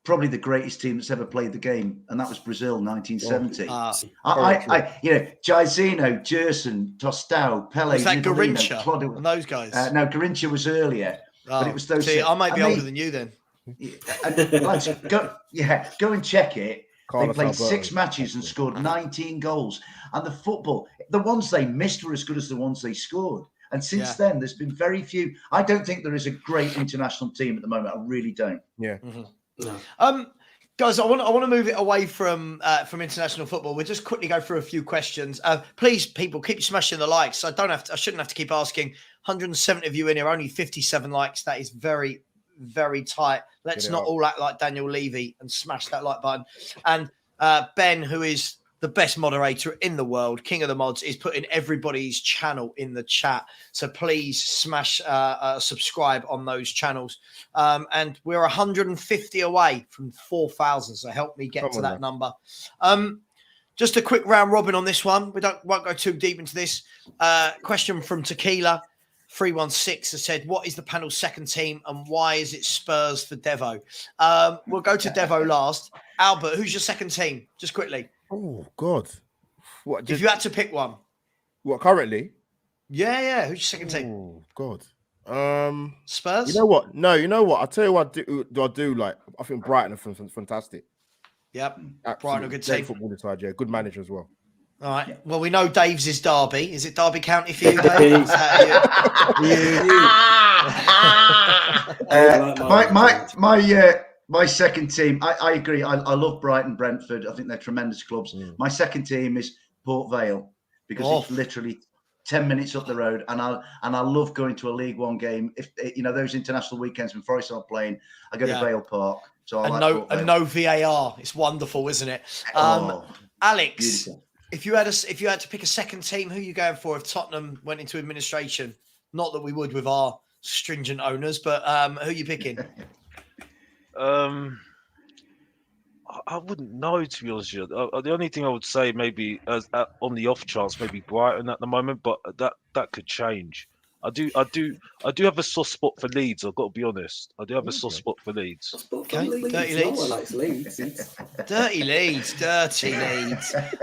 probably the greatest team that's ever played the game, and that was Brazil, 1970. Jairzinho, Gerson, Tostão, Pele, was that Garrincha and those guys? No, Garrincha was earlier, but it was those. See, I might be older than you then. Lads, go and check it. They played 6 matches and scored 19 goals. And the ones they missed were as good as the ones they scored. And since then, there's been very few. I don't think there is a great international team at the moment. I really don't. Yeah. No. Guys, I want to move it away from international football. We'll just quickly go through a few questions. Please, people, keep smashing the likes. I shouldn't have to keep asking. 170 of you in here, only 57 likes. That is very, very tight. Let's not all act like Daniel Levy and smash that like button. And Ben, who is the best moderator in the world, king of the mods, is putting everybody's channel in the chat. So please smash subscribe on those channels. And we're 150 away from 4,000. So help me get to that number. Just a quick round robin on this one. Won't go too deep into this. Question from Tequila. 316 has said, what is the panel's second team and why is it Spurs for Devo? We'll go to Devo last. Albert, who's your second team? Just quickly. Oh, God. If you had to pick one. What, currently? Yeah. Who's your second team? Oh, God. Spurs? You know what? No, you know what? I'll tell you what I do like. I think Brighton are fantastic. Yep. Absolutely. Brighton are a good team. Football side, yeah. Good manager as well. All right. Well, we know Dave's is Derby. Is it Derby County for you, Dave? My second team. I agree. I love Brighton, Brentford. I think they're tremendous clubs. My second team is Port Vale because it's literally 10 minutes up the road, and I love going to a League One game. If those international weekends when Forest are playing, I go to Vale Park. So no VAR. It's wonderful, isn't it? Alex. Beautiful. If you had to pick a second team, who are you going for if Tottenham went into administration? Not that we would with our stringent owners, but who are you picking? I wouldn't know, to be honest with you. The only thing I would say maybe on the off chance, maybe Brighton at the moment, but that could change. I do have a soft spot for Leeds. I've got to be honest. I do have a soft spot for Leeds. Okay. Dirty Leeds. No one likes Leeds. Dirty Leeds.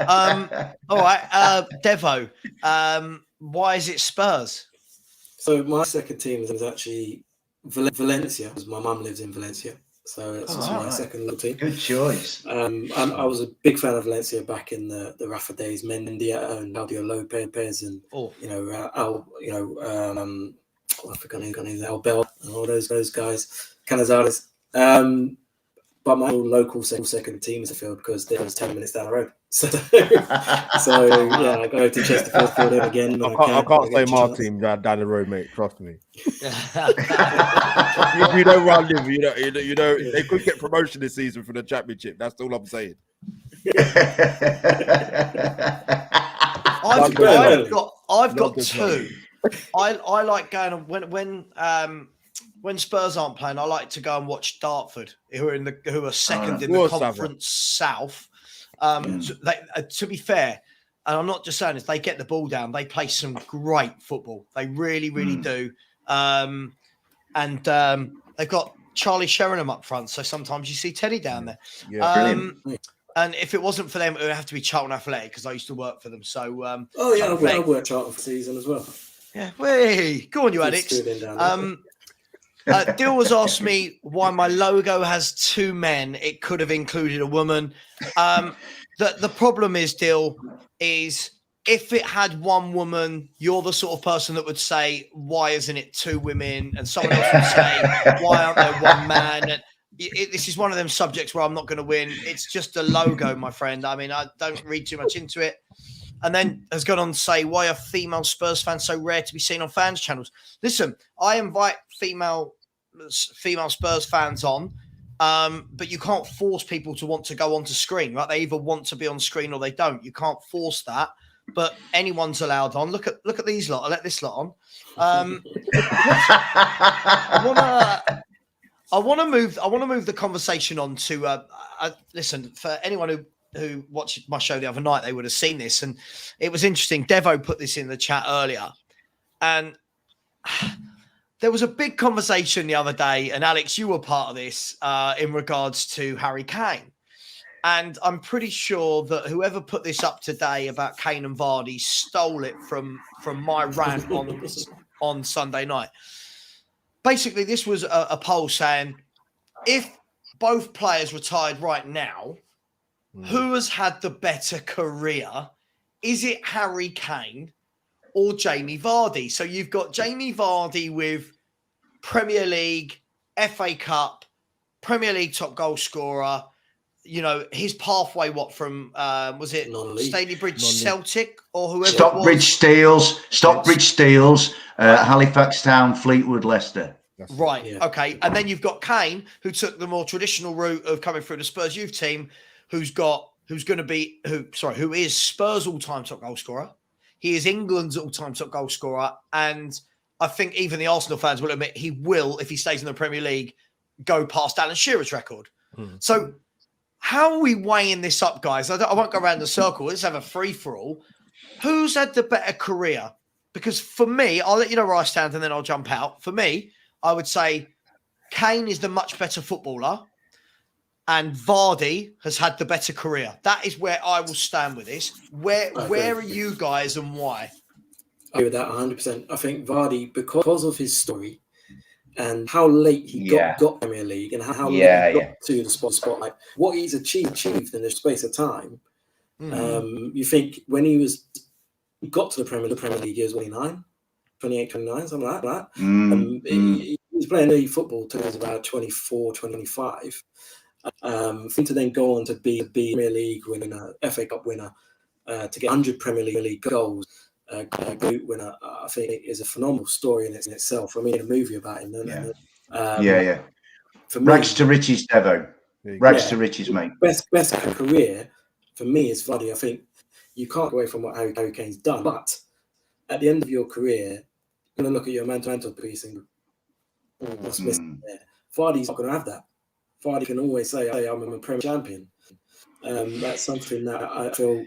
All right. Devo. Why is it Spurs? So my second team is actually Valencia, because my mum lives in Valencia. So it's my second little team. Good choice. I was a big fan of Valencia back in the Rafa days, Mendia and Claudio Lopez, and I forgot his name, Albel and all those guys, Canizares. But my local second team is a field because they're just 10 minutes down the road. So I go to Chesterfield Field again. I can't say my team down the road, mate. Trust me. you know where I live. You know they could get promotion this season for the championship. That's all I'm saying. I've got two. I like going when Spurs aren't playing. I like to go and watch Dartford, who are second in the Conference South. To be fair, and I'm not just saying this, they get the ball down. They play some great football. They really, really do. And they've got Charlie Sheringham up front, so sometimes you see Teddy down there. Yeah, and if it wasn't for them, it would have to be Charlton Athletic because I used to work for them. So, I worked Charlton for season as well. Yeah, go on, you addicts. Dill was asked me why my logo has 2 men. It could have included a woman. The problem is, Dill, is if it had 1 woman, you're the sort of person that would say, why isn't it 2 women? And someone else would say, why aren't there 1 man? And this is one of them subjects where I'm not going to win. It's just a logo, my friend. I mean, I don't read too much into it. And then has gone on to say, why are female Spurs fans so rare to be seen on fans' channels? Listen, I invite female Spurs fans on But you can't force people to want to go onto screen, right? They either want to be on screen or they don't. You can't force that. But anyone's allowed on. Look at these lot. I'll let this lot on. I want to move the conversation on to listen, for anyone who watched my show the other night, they would have seen this, and it was interesting. Devo put this in the chat earlier, and there was a big conversation the other day, and Alex, you were part of this in regards to Harry Kane. And I'm pretty sure that whoever put this up today about Kane and Vardy stole it from my rant on Sunday night. Basically, this was a poll saying, if both players retired right now, who has had the better career? Is it Harry Kane or Jamie Vardy? So you've got Jamie Vardy with Premier League, FA Cup, Premier League top goal scorer. You know, his pathway, from, was it Staley Bridge Celtic or whoever Stockbridge Steels, Halifax Town, Fleetwood, Leicester. Right, yeah. Okay. And then you've got Kane, who took the more traditional route of coming through the Spurs youth team, who is Spurs' all-time top goal scorer. He is England's all-time top goal scorer. And I think even the Arsenal fans will admit he will, if he stays in the Premier League, go past Alan Shearer's record. So how are we weighing this up, guys? I won't go around the circle. Let's have a free-for-all. Who's had the better career? Because for me, I'll let you know where I stand and then I'll jump out. For me, I would say Kane is the much better footballer and Vardy has had the better career. That is where I will stand with this. Where are you guys and why? I agree with that 100%. I think Vardy, because of his story and how late he got Premier League and how late he got to the spotlight, what he's achieved in the space of time. You think when he got to the Premier League, he was 28, 29, something like that. He was playing league football till he was about 24, 25. For him to then go on to be a Premier League winner, FA Cup winner, to get 100 Premier League goals, group winner, I think is a phenomenal story in itself. I mean, a movie about him. For me, rags to riches, Devo. Rags to riches, mate. Best career for me is Vardy. I think you can't go away from what Harry Kane's done, but at the end of your career, you're going to look at your mental piece and what's missing there. Vardy's not going to have that. Vardy can always say, "Hey, I'm a Premier champion." That's something that I feel.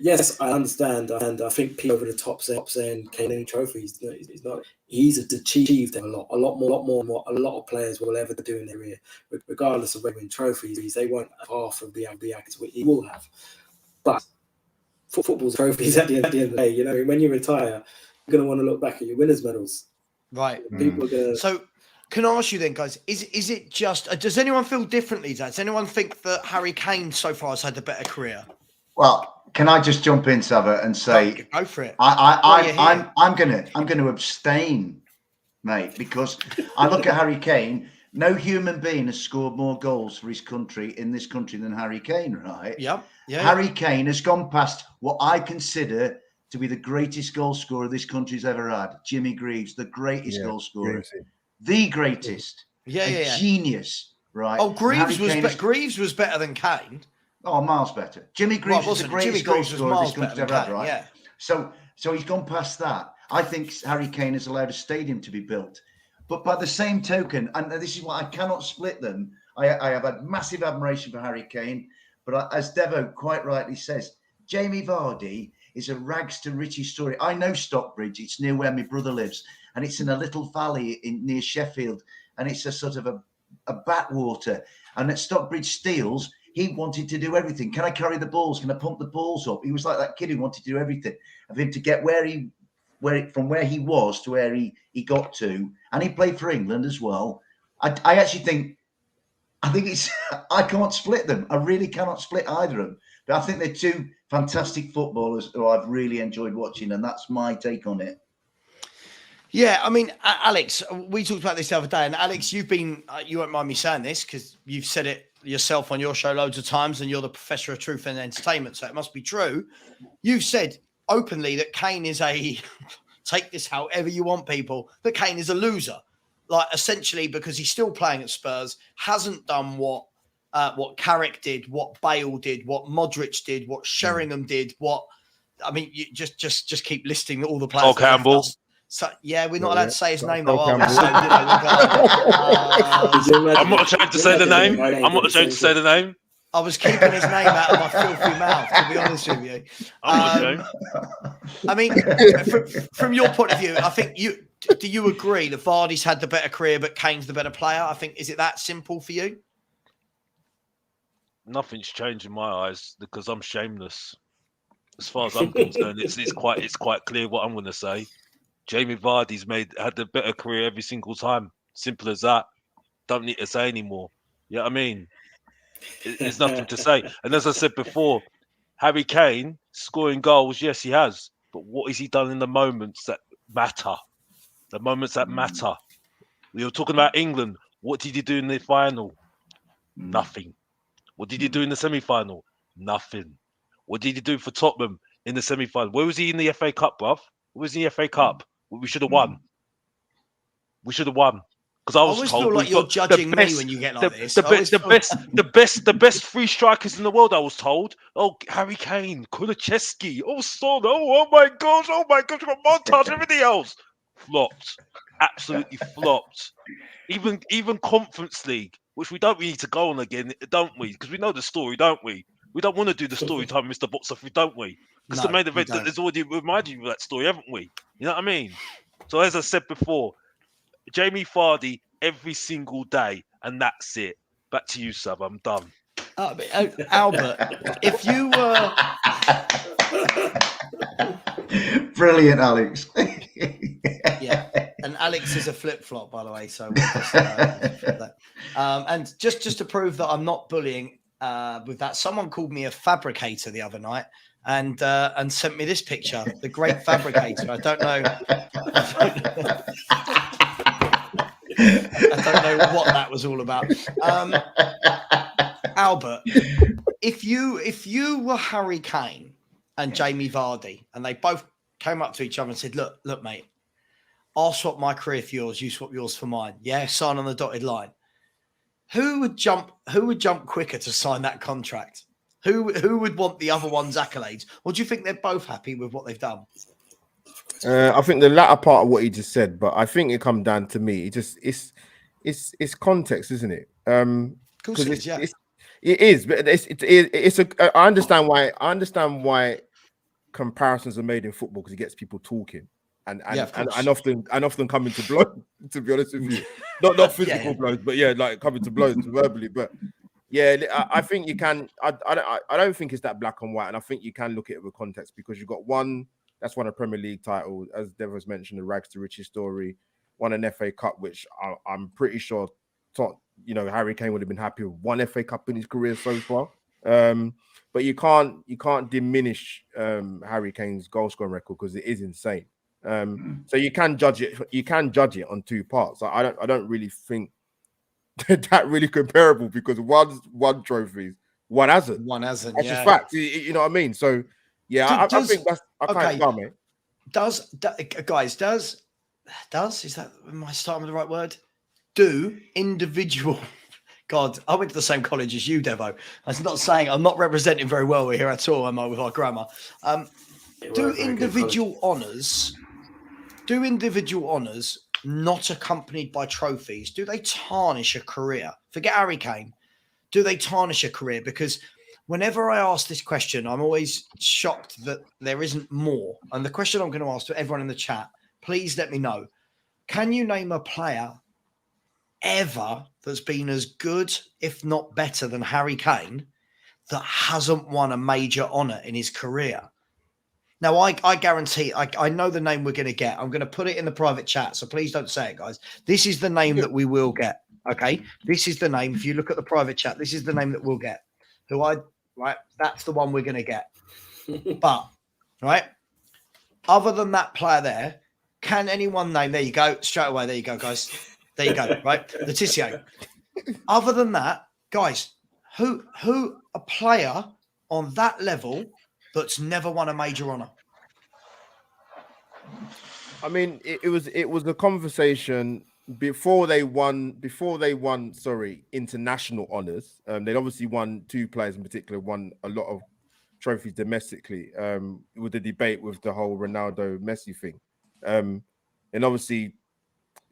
Yes, I understand, and I think people over the top saying Kane any trophies. He's not. He's achieved a lot more than what a lot of players will ever do in their career. Regardless of winning trophies, they won't have half of the accolades he will have. But football's trophies at the end of the day. You know, when you retire, you're going to want to look back at your winners' medals. Right. People are going to. So, can I ask you then, guys? Is it just? Does anyone feel differently? Does anyone think that Harry Kane so far has had the better career? Well, can I just jump in, Sava, and say, go for it. I'm gonna abstain, mate, because I look at Harry Kane. No human being has scored more goals for his country in this country than Harry Kane, right? Yep. Yeah. Harry Kane has gone past what I consider to be the greatest goal scorer this country's ever had. Jimmy Greaves, the greatest goal scorer, the greatest. Genius, right? Oh, Greaves was better than Kane. Oh, miles better. Jimmy Greaves is the greatest goal scorer this country's ever had, right? Yeah. So he's gone past that. I think Harry Kane has allowed a stadium to be built. But by the same token, and this is why I cannot split them, I have a massive admiration for Harry Kane. But as Devo quite rightly says, Jamie Vardy is a rags to riches story. I know Stockbridge. It's near where my brother lives. And it's in a little valley near Sheffield. And it's a sort of a backwater. And at Stockbridge Steels, he wanted to do everything. Can I carry the balls? Can I pump the balls up? He was like that kid who wanted to do everything. Of him to get from where he was to where he got to. And he played for England as well. I actually think I can't split them. I really cannot split either of them. But I think they're two fantastic footballers who I've really enjoyed watching. And that's my take on it. Yeah, I mean, Alex, we talked about this the other day. And Alex, you won't mind me saying this because you've said it yourself on your show loads of times and you're the professor of truth and entertainment, so it must be true. You've said openly that Kane is take this however you want, people, that Kane is a loser. like essentially because he's still playing at Spurs, hasn't done what Carrick did, what Bale did, what Modric did, what Sheringham did, what I mean, you just keep listing all the players. Sol Campbell. So yeah, we're not allowed to say his name though, Sol are we? Campbell. So, you know, I'm not ashamed to say the name. I'm not ashamed to say the name. I was keeping his name out of my filthy mouth, to be honest with you. I'm not ashamed. I mean, from your point of view, I think do you agree that Vardy's had the better career, but Kane's the better player? I think, is it that simple for you? Nothing's changed in my eyes because I'm shameless. As far as I'm concerned, it's quite clear what I'm going to say. Jamie Vardy's had the better career every single time. Simple as that. Don't need to say anymore. You know what I mean? There's nothing to say. And as I said before, Harry Kane scoring goals, yes, he has. But what has he done in the moments that matter? The moments that matter. We were talking about England. What did he do in the final? Nothing. What did he do in the semi-final? Nothing. What did he do for Tottenham in the semi-final? Where was he in the FA Cup, bruv? Where was he in the FA Cup? We should have won. We should have won. Because I was always told feel like you're judging me when you get like this. The best three strikers in the world. I was told. Oh, Harry Kane, Kulusevski, Son. Oh my gosh, you got montage, everything else flopped, absolutely flopped. Even Conference League, which we don't really need to go on again, don't we? Because we know the story, don't we? We don't want to do the story time, Mr. Box Office, don't we? Because the main event has already reminded you of that story, haven't we? You know what I mean? So as I said before, Jamie Vardy every single day, and that's it. Back to you, Sub. I'm done. Albert, if you were brilliant, Alex. Yeah, and Alex is a flip flop, by the way. So, and just to prove that I'm not bullying with that, someone called me a fabricator the other night, and sent me this picture, the great fabricator. I don't know what that was all about. Albert, if you were Harry Kane and Jamie Vardy, and they both came up to each other and said, look, mate, I'll swap my career for yours, you swap yours for mine. Yeah, sign on the dotted line. Who would jump quicker to sign that contract? Who would want the other one's accolades? Or do you think they're both happy with what they've done? I think the latter part of what he just said, but I think it comes down to me. It's context, isn't it? Of course it is, yeah. It is, but it's a. I understand why comparisons are made in football, because it gets people talking and often coming to blows. To be honest with you, not physical blows, but yeah, like coming to blows verbally. But yeah, I think you can. I don't think it's that black and white, and I think you can look at it with context, because you've got one that's won a Premier League title, as Dev has mentioned, the rags to riches story, won an FA Cup, which I'm pretty sure, Harry Kane would have been happy with one FA Cup in his career so far. But you can't diminish Harry Kane's goal scoring record, because it is insane. So you can judge it. You can judge it on two parts. I don't really think that really comparable, because one's won trophies, one hasn't. That's just fact. You know what I mean? So yeah, I think that's okay. Mate. Is that, am I starting with the right word? Do individual. God, I went to the same college as you, Devo. I'm not saying I'm not representing very well here at all, am I, with our grammar? Do individual honours not accompanied by trophies, do they tarnish a career? Forget Harry Kane. Do they tarnish a career? Because whenever I ask this question, I'm always shocked that there isn't more. And the question I'm going to ask to everyone in the chat, please let me know. Can you name a player ever that's been as good, if not better, than Harry Kane that hasn't won a major honour in his career? Now, I guarantee, I know the name we're going to get. I'm going to put it in the private chat, so please don't say it, guys. This is the name that we will get, okay? This is the name. If you look at the private chat, this is the name that we'll get. That's the one we're going to get. But, right, other than that player there, can anyone name, there you go, straight away, there you go, guys. There you go, right? Letitia. Other than that, guys, who a player on that level that's never won a major honour? I mean, it was a conversation before they won, international honors. They'd obviously won, 2 players in particular won a lot of trophies domestically. With the debate with the whole Ronaldo Messi thing, and obviously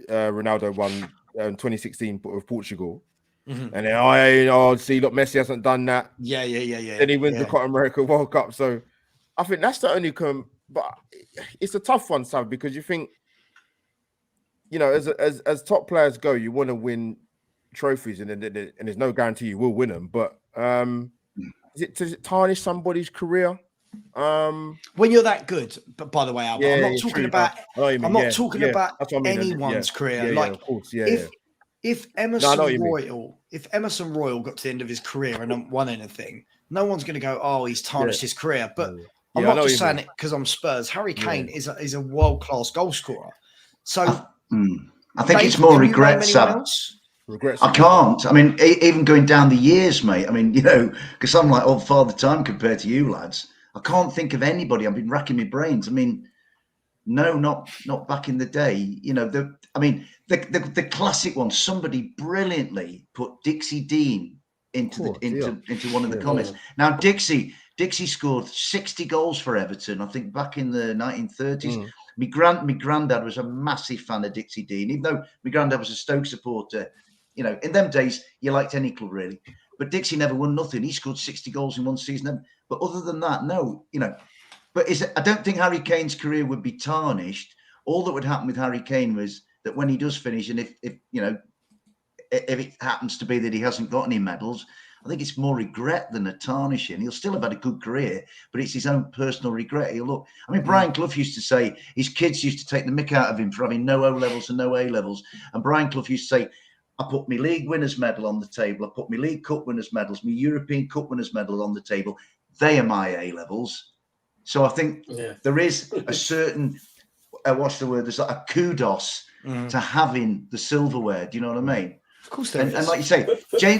Ronaldo won 2016 with Portugal, and then see, look, Messi hasn't done that. Yeah. Then he wins the Copa America World Cup. So I think that's the only but it's a tough one, Sam, because you think, as top players go, you want to win trophies, and there's no guarantee you will win them. But does it tarnish somebody's career? When you're that good, but by the way, Albert, I'm not talking about. I'm not talking about anyone's career. Like, of course, if Emerson Royal got to the end of his career and hadn't won anything, no one's going to go, "Oh, he's tarnished his career." But I'm not just saying it because I'm Spurs. Harry Kane is a world class goal scorer. So I think it's more regret, Sam. I can't. I mean, even going down the years, mate. I mean, because I'm like old Father Time compared to you lads. I can't think of anybody. I've been racking my brains. I mean, no, not back in the day. The classic one. Somebody brilliantly put Dixie Dean into one of the comments. Now, Dixie scored 60 goals for Everton, I think, back in the 1930s. My granddad was a massive fan of Dixie Dean, even though my granddad was a Stoke supporter. In them days, you liked any club, really. But Dixie never won nothing. He scored 60 goals in one season. But other than that, no, But I don't think Harry Kane's career would be tarnished. All that would happen with Harry Kane was that when he does finish, and if it happens to be that he hasn't got any medals, I think it's more regret than a tarnishing. He'll still have had a good career, but it's his own personal regret. Brian Clough used to say his kids used to take the mick out of him for having no O levels and no A levels. And Brian Clough used to say, I put my league winners medal on the table. I put my League Cup winners medals, my European Cup winners medal on the table. They are my A levels. So I think there is a certain, there's like a kudos to having the silverware. Do you know what I mean? Of course there is. And like you say,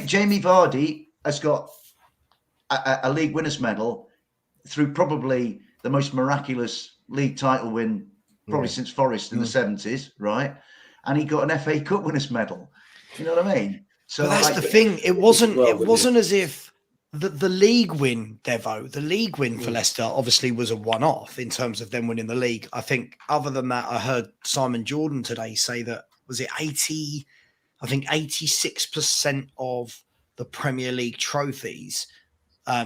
Jamie Vardy has got a league winners medal through probably the most miraculous league title win probably since Forest in the 70s, right? And he got an FA Cup winners medal. You know what I mean? So but that's the thing. It wasn't as if the league win, Devo, the league win for Leicester obviously was a one-off in terms of them winning the league. I think other than that, I heard Simon Jordan today say that, was it 86% of the Premier League trophies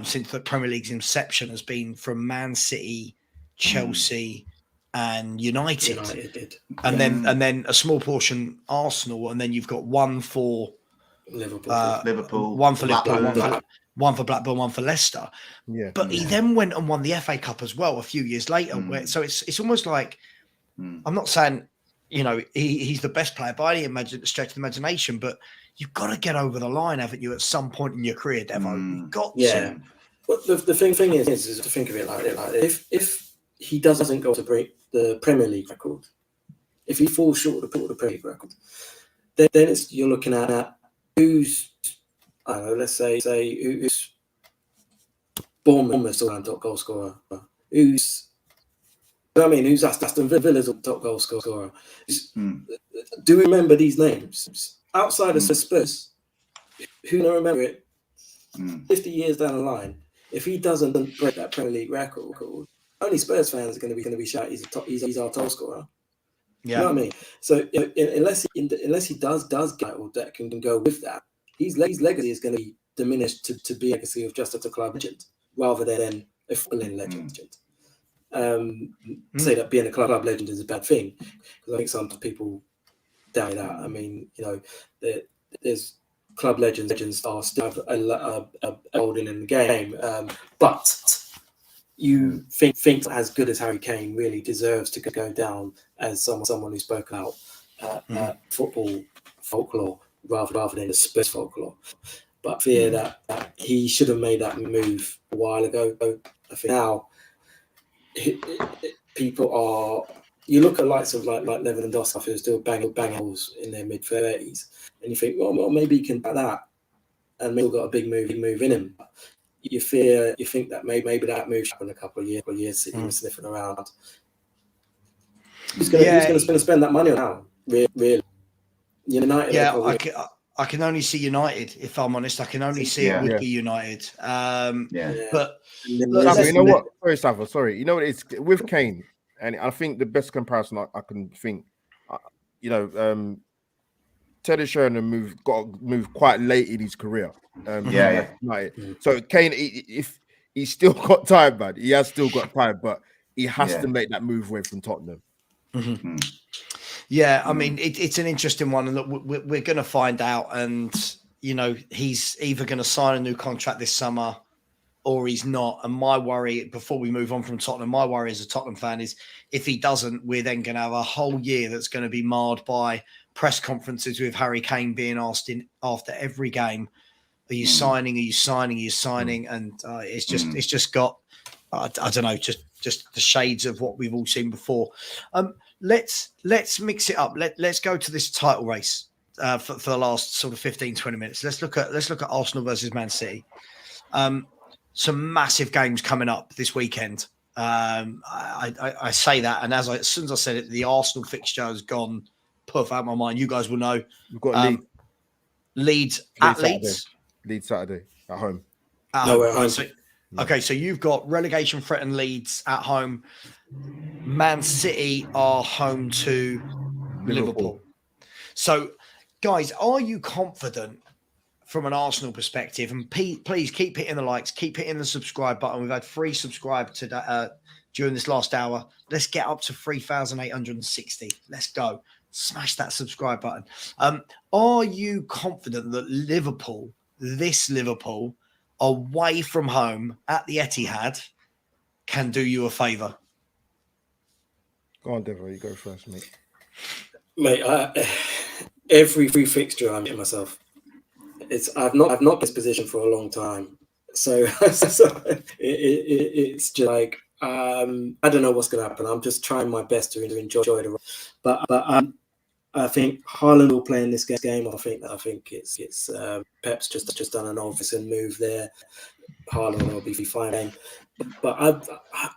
since the Premier League's inception has been from Man City, Chelsea, and United. And then a small portion Arsenal, and then you've got one for Liverpool, one for Liverpool, one for Blackburn, one for Leicester. But he then went and won the FA Cup as well a few years later. So it's almost like, I'm not saying he's the best player by any stretch of the imagination, but you've got to get over the line, haven't you, at some point in your career, Devo? You've got to. Well, the thing is to think of it like this. If he doesn't go to break the Premier League record, if he falls short of the Premier League record, then you're looking at who's, I don't know, let's say who's Bournemouth's top goal scorer, who's Aston Villa's top goal scorer. Do we remember these names? Outside of Spurs, who don't remember it 50 years down the line? If he doesn't break that Premier League record, only Spurs fans are going to be shouting, he's our top scorer. You know what I mean? So unless he does get all that can go with that, his legacy is going to be diminished to be a legacy of just a club legend rather than a footballing legend. Say that being a club legend is a bad thing, because I think some people doubt that. I mean, there's club legends are still a holding in the game, but you think as good as Harry Kane really deserves to go down as someone who spoke out football folklore rather than the Spurs folklore. But I fear that he should have made that move a while ago. I think now people are. You look at lights of like Lewandowski, who are still banging holes in their mid-30s, and you think, well, maybe he can do that, and maybe got a big move in him. You think that maybe that move in a couple of years sitting sniffing around. Who's going to spend that money on now? Really? United. Yeah, I can only see United. If I'm honest, I can only see it would be United. But Sava, you know what? Sorry, Sava. Sorry. You know what? It's with Kane, and I think the best comparison I can think, Teddy Sheringham moved quite late in his career. So Kane, if he's still got time, man, he has still got time, but he has to make that move away from Tottenham. Mm-hmm. Yeah, I mean, it's an interesting one, and look, we're going to find out. And he's either going to sign a new contract this summer, or he's not. And my worry, before we move on from Tottenham, my worry as a Tottenham fan is if he doesn't, we're then going to have a whole year that's going to be marred by press conferences with Harry Kane being asked after every game, "Are you signing? Are you signing? Are you signing?" And it's just got, I don't know, just the shades of what we've all seen before. Let's mix it up. Let's go to this title race for the last sort of 15, 20 minutes. Let's look at Arsenal versus Man City. Some massive games coming up this weekend. I say that, and as soon as I said it, the Arsenal fixture has gone puff out of my mind. You guys will know. We've got Leeds at Leeds. Leeds Saturday at home. So you've got relegation threatened Leeds at home. Man City are home to Liverpool. So, guys, are you confident from an Arsenal perspective? And please keep hitting the likes, keep hitting the subscribe button. We've had 3 subscribe today during this last hour. Let's get up to 3,860. Let's go. Smash that subscribe button. Are you confident that Liverpool, away from home at the Etihad, can do you a favour? Go on, Devo. You go first, mate. Mate, every free fixture I'm getting myself. I've not been in this position for a long time, so it's just like I don't know what's going to happen. I'm just trying my best to enjoy the run. But I think Haaland will play in this game. I think it's Pep's just done an obvious move there. Haaland will be fine. But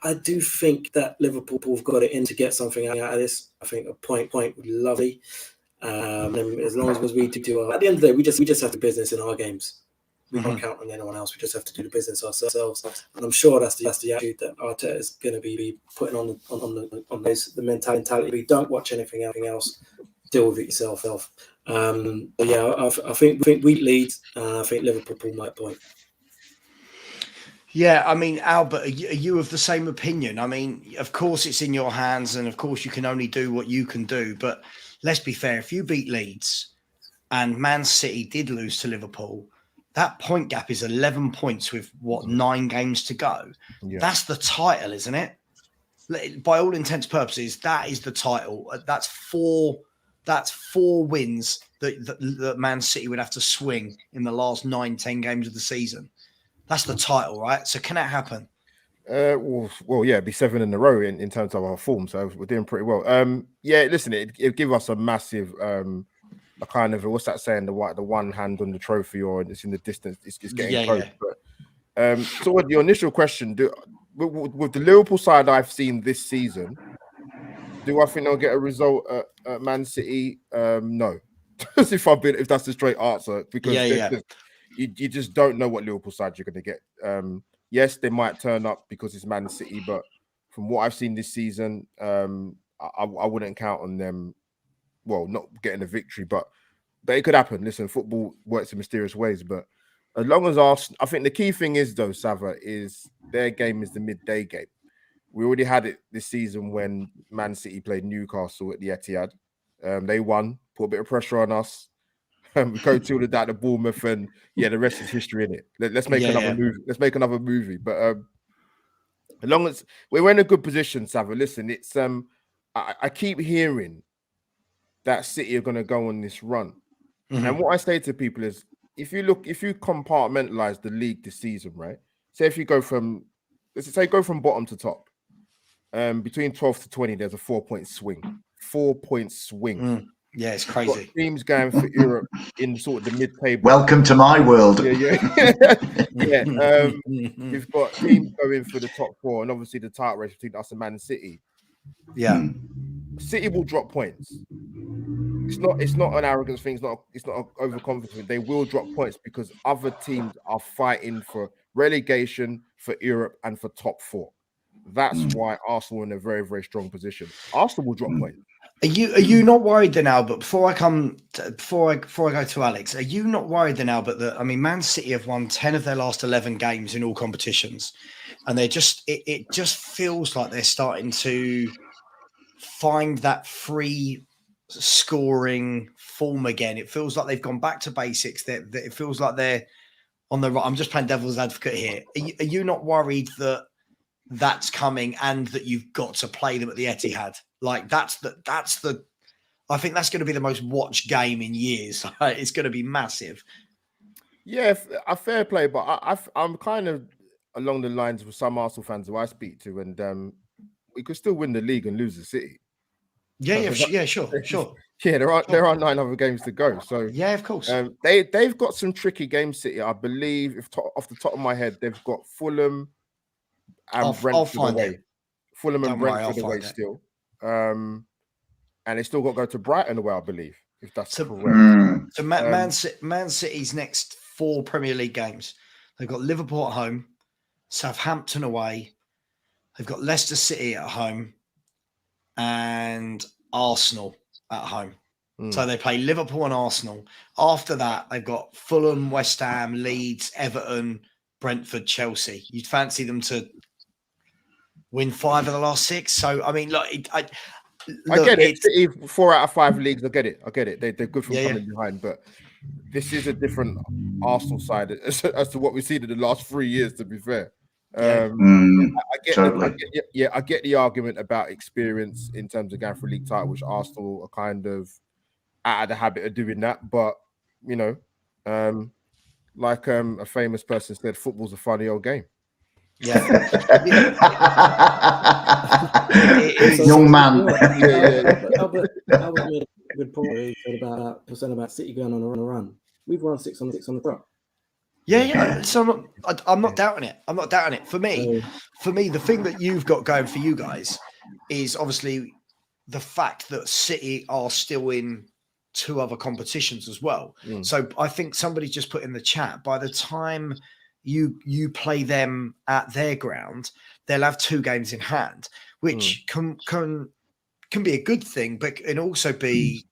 I do think that Liverpool have got it in to get something out of this. I think a point would be lovely. And as long as we do at the end of the day, we just have to business in our games. We don't count on anyone else. We just have to do the business ourselves. And I'm sure that's the attitude that Arteta is going to be putting on the mentality. We don't watch anything else. Deal with it yourself. I think we lead. I think Liverpool might point. Yeah, I mean, Albert, are you of the same opinion? I mean, of course it's in your hands, and of course you can only do what you can do. But let's be fair, if you beat Leeds and Man City did lose to Liverpool, that point gap is 11 points with, 9 games to go. Yeah. That's the title, isn't it? By all intents and purposes, that is the title. That's four wins that Man City would have to swing in the last 9-10 games of the season. That's the title, right? So can that happen? Well, yeah, it'd be 7 in a row in terms of our form. So we're doing pretty well. Listen, it'd give us a massive, a kind of, what's that saying? The one hand on the trophy, or it's in the distance. It's getting close. Yeah. But so with your initial question, with the Liverpool side I've seen this season, do I think they'll get a result at Man City? No. if that's the straight answer, because you just don't know what Liverpool side you're going to get. Yes, they might turn up because it's Man City, but from what I've seen this season, I wouldn't count on them. Well, not getting a victory, but it could happen. Listen, football works in mysterious ways, but as long as Arsenal, I think the key thing is, though, Sava, is their game is the midday game. We already had it this season when Man City played Newcastle at the Etihad. They won, put a bit of pressure on us. We co-tilted that to Bournemouth, and the rest is history, innit? Let's make another movie. Let's make another movie. But as long as we're in a good position, Sava, listen, it's I keep hearing that City are going to go on this run, and what I say to people is, if you compartmentalize the league this season, right? Say if you go from bottom to top, between 12th to 20, there's a 4-point swing. 4-point swing. Yeah, it's crazy. Teams going for Europe in sort of the mid-table. Welcome to my world. Yeah. We've got teams going for the top 4, and obviously the title race between us and Man City. Yeah. City will drop points. it's not an arrogance thing. It's not an overconfidence thing. They will drop points because other teams are fighting for relegation, for Europe, and for top 4. That's why Arsenal are in a very, very strong position. Arsenal will drop points. Are you not worried then, Albert? Before I go to Alex, are you not worried then, Albert? That Man City have won 10 of their last 11 games in all competitions, and they're just it just feels like they're starting to find that free scoring form again. It feels like they've gone back to basics. That it feels like they're on the right. I'm just playing devil's advocate here. Are you not worried that that's coming and that you've got to play them at the Etihad? Like that's the I think that's going to be the most watched game in years. It's going to be massive. Yeah, a fair play, but I'm kind of along the lines with some Arsenal fans who I speak to, and we could still win the league and lose the City. Yeah, sure. Yeah, there are 9 other games to go. So yeah, of course. They've got some tricky games, City. I believe, off the top of my head, they've got Fulham and Brentford away. Fulham and Brentford away still. And they still got to go to Brighton away, I believe, if that's correct. So Man City's next 4 Premier League games, they've got Liverpool at home, Southampton away, they've got Leicester City at home, and Arsenal at home. So they play Liverpool and Arsenal. After that, they've got Fulham, West Ham, Leeds, Everton, Brentford, Chelsea. You'd fancy them to win 5 of the last 6. So, I mean, look, I get it. City, 4 out of 5 leagues. I get it. They're good from coming behind, but this is a different Arsenal side as to what we've seen in the last 3 years, to be fair. I get the argument about experience in terms of going for a league title, which Arsenal are kind of out of the habit of doing that. But you know, like a famous person said, football's a funny old game. Yeah, young man. Albert made a good point. He said about City going on a run. We've won 6 on the trot. Yeah. So I'm not doubting it. I'm not doubting it. For me, the thing that you've got going for you guys is obviously the fact that City are still in 2 other competitions as well. So I think somebody just put in the chat, by the time you play them at their ground, they'll have 2 games in hand, which can be a good thing, but can also be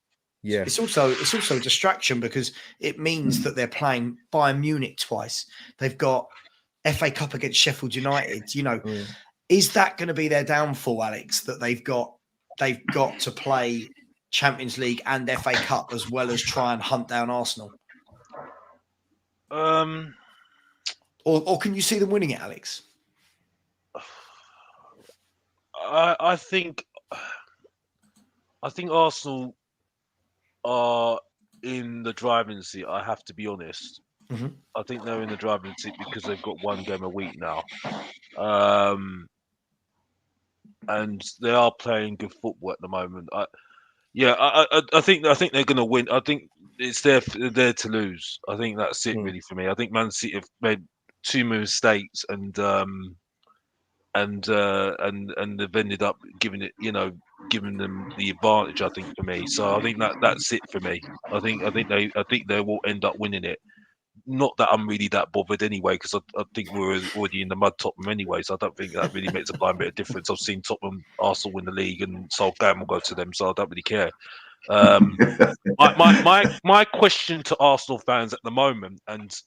it's also a distraction because it means that they're playing Bayern Munich twice. They've got FA Cup against Sheffield United. You know, is that going to be their downfall, Alex? That they've got to play Champions League and FA Cup as well as try and hunt down Arsenal? Or can you see them winning it, Alex? I think Arsenal are in the driving seat. I have to be honest. I think they're in the driving seat because they've got 1 game a week now, and they are playing good football at the moment. I think they're going to win. I think it's there to lose. I think that's it really for me. I think Man City have made 2 mistakes and they've ended up giving them the advantage. I think for me, so I think that's it for me. I think they will end up winning it. Not that I'm really that bothered anyway, because I think we're already in the mud Tottenham anyway, so I don't think that really makes a blind bit of difference. I've seen Tottenham, Arsenal win the league, and Southampton will go to them, so I don't really care. My question to Arsenal fans at the moment, and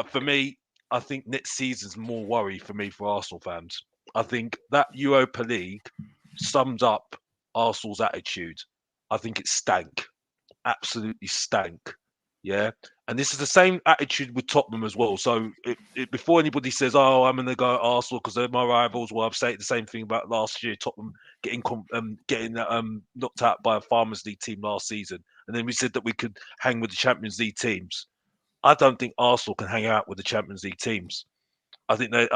for me, I think next season's more worry for me for Arsenal fans. I think that Europa League sums up Arsenal's attitude. I think it stank, absolutely stank. Yeah, and this is the same attitude with Tottenham as well. So before anybody says, "Oh, I'm going to go at Arsenal because they're my rivals," well, I've said the same thing about last year. Tottenham getting knocked out by a Farmers League team last season, and then we said that we could hang with the Champions League teams. I don't think Arsenal can hang out with the Champions League teams. I think they're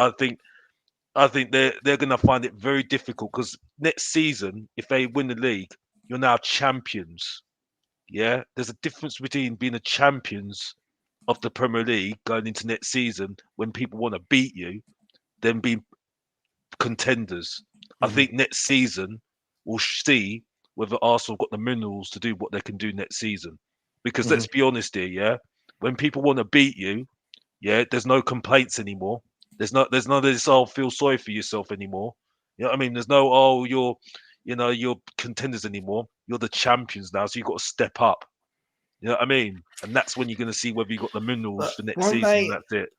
going to find it very difficult because next season, if they win the league, you're now champions. Yeah, there's a difference between being a champions of the Premier League going into next season when people want to beat you, than being contenders. I think next season we'll see whether Arsenal got the minerals to do what they can do next season. Because let's be honest here, yeah, when people want to beat you, yeah, there's no complaints anymore. There's none of this, oh, feel sorry for yourself anymore. You know what I mean? There's no, oh, you're contenders anymore. You're the champions now, so you've got to step up. You know what I mean? And that's when you're going to see whether you got the minerals for next season. And that's it.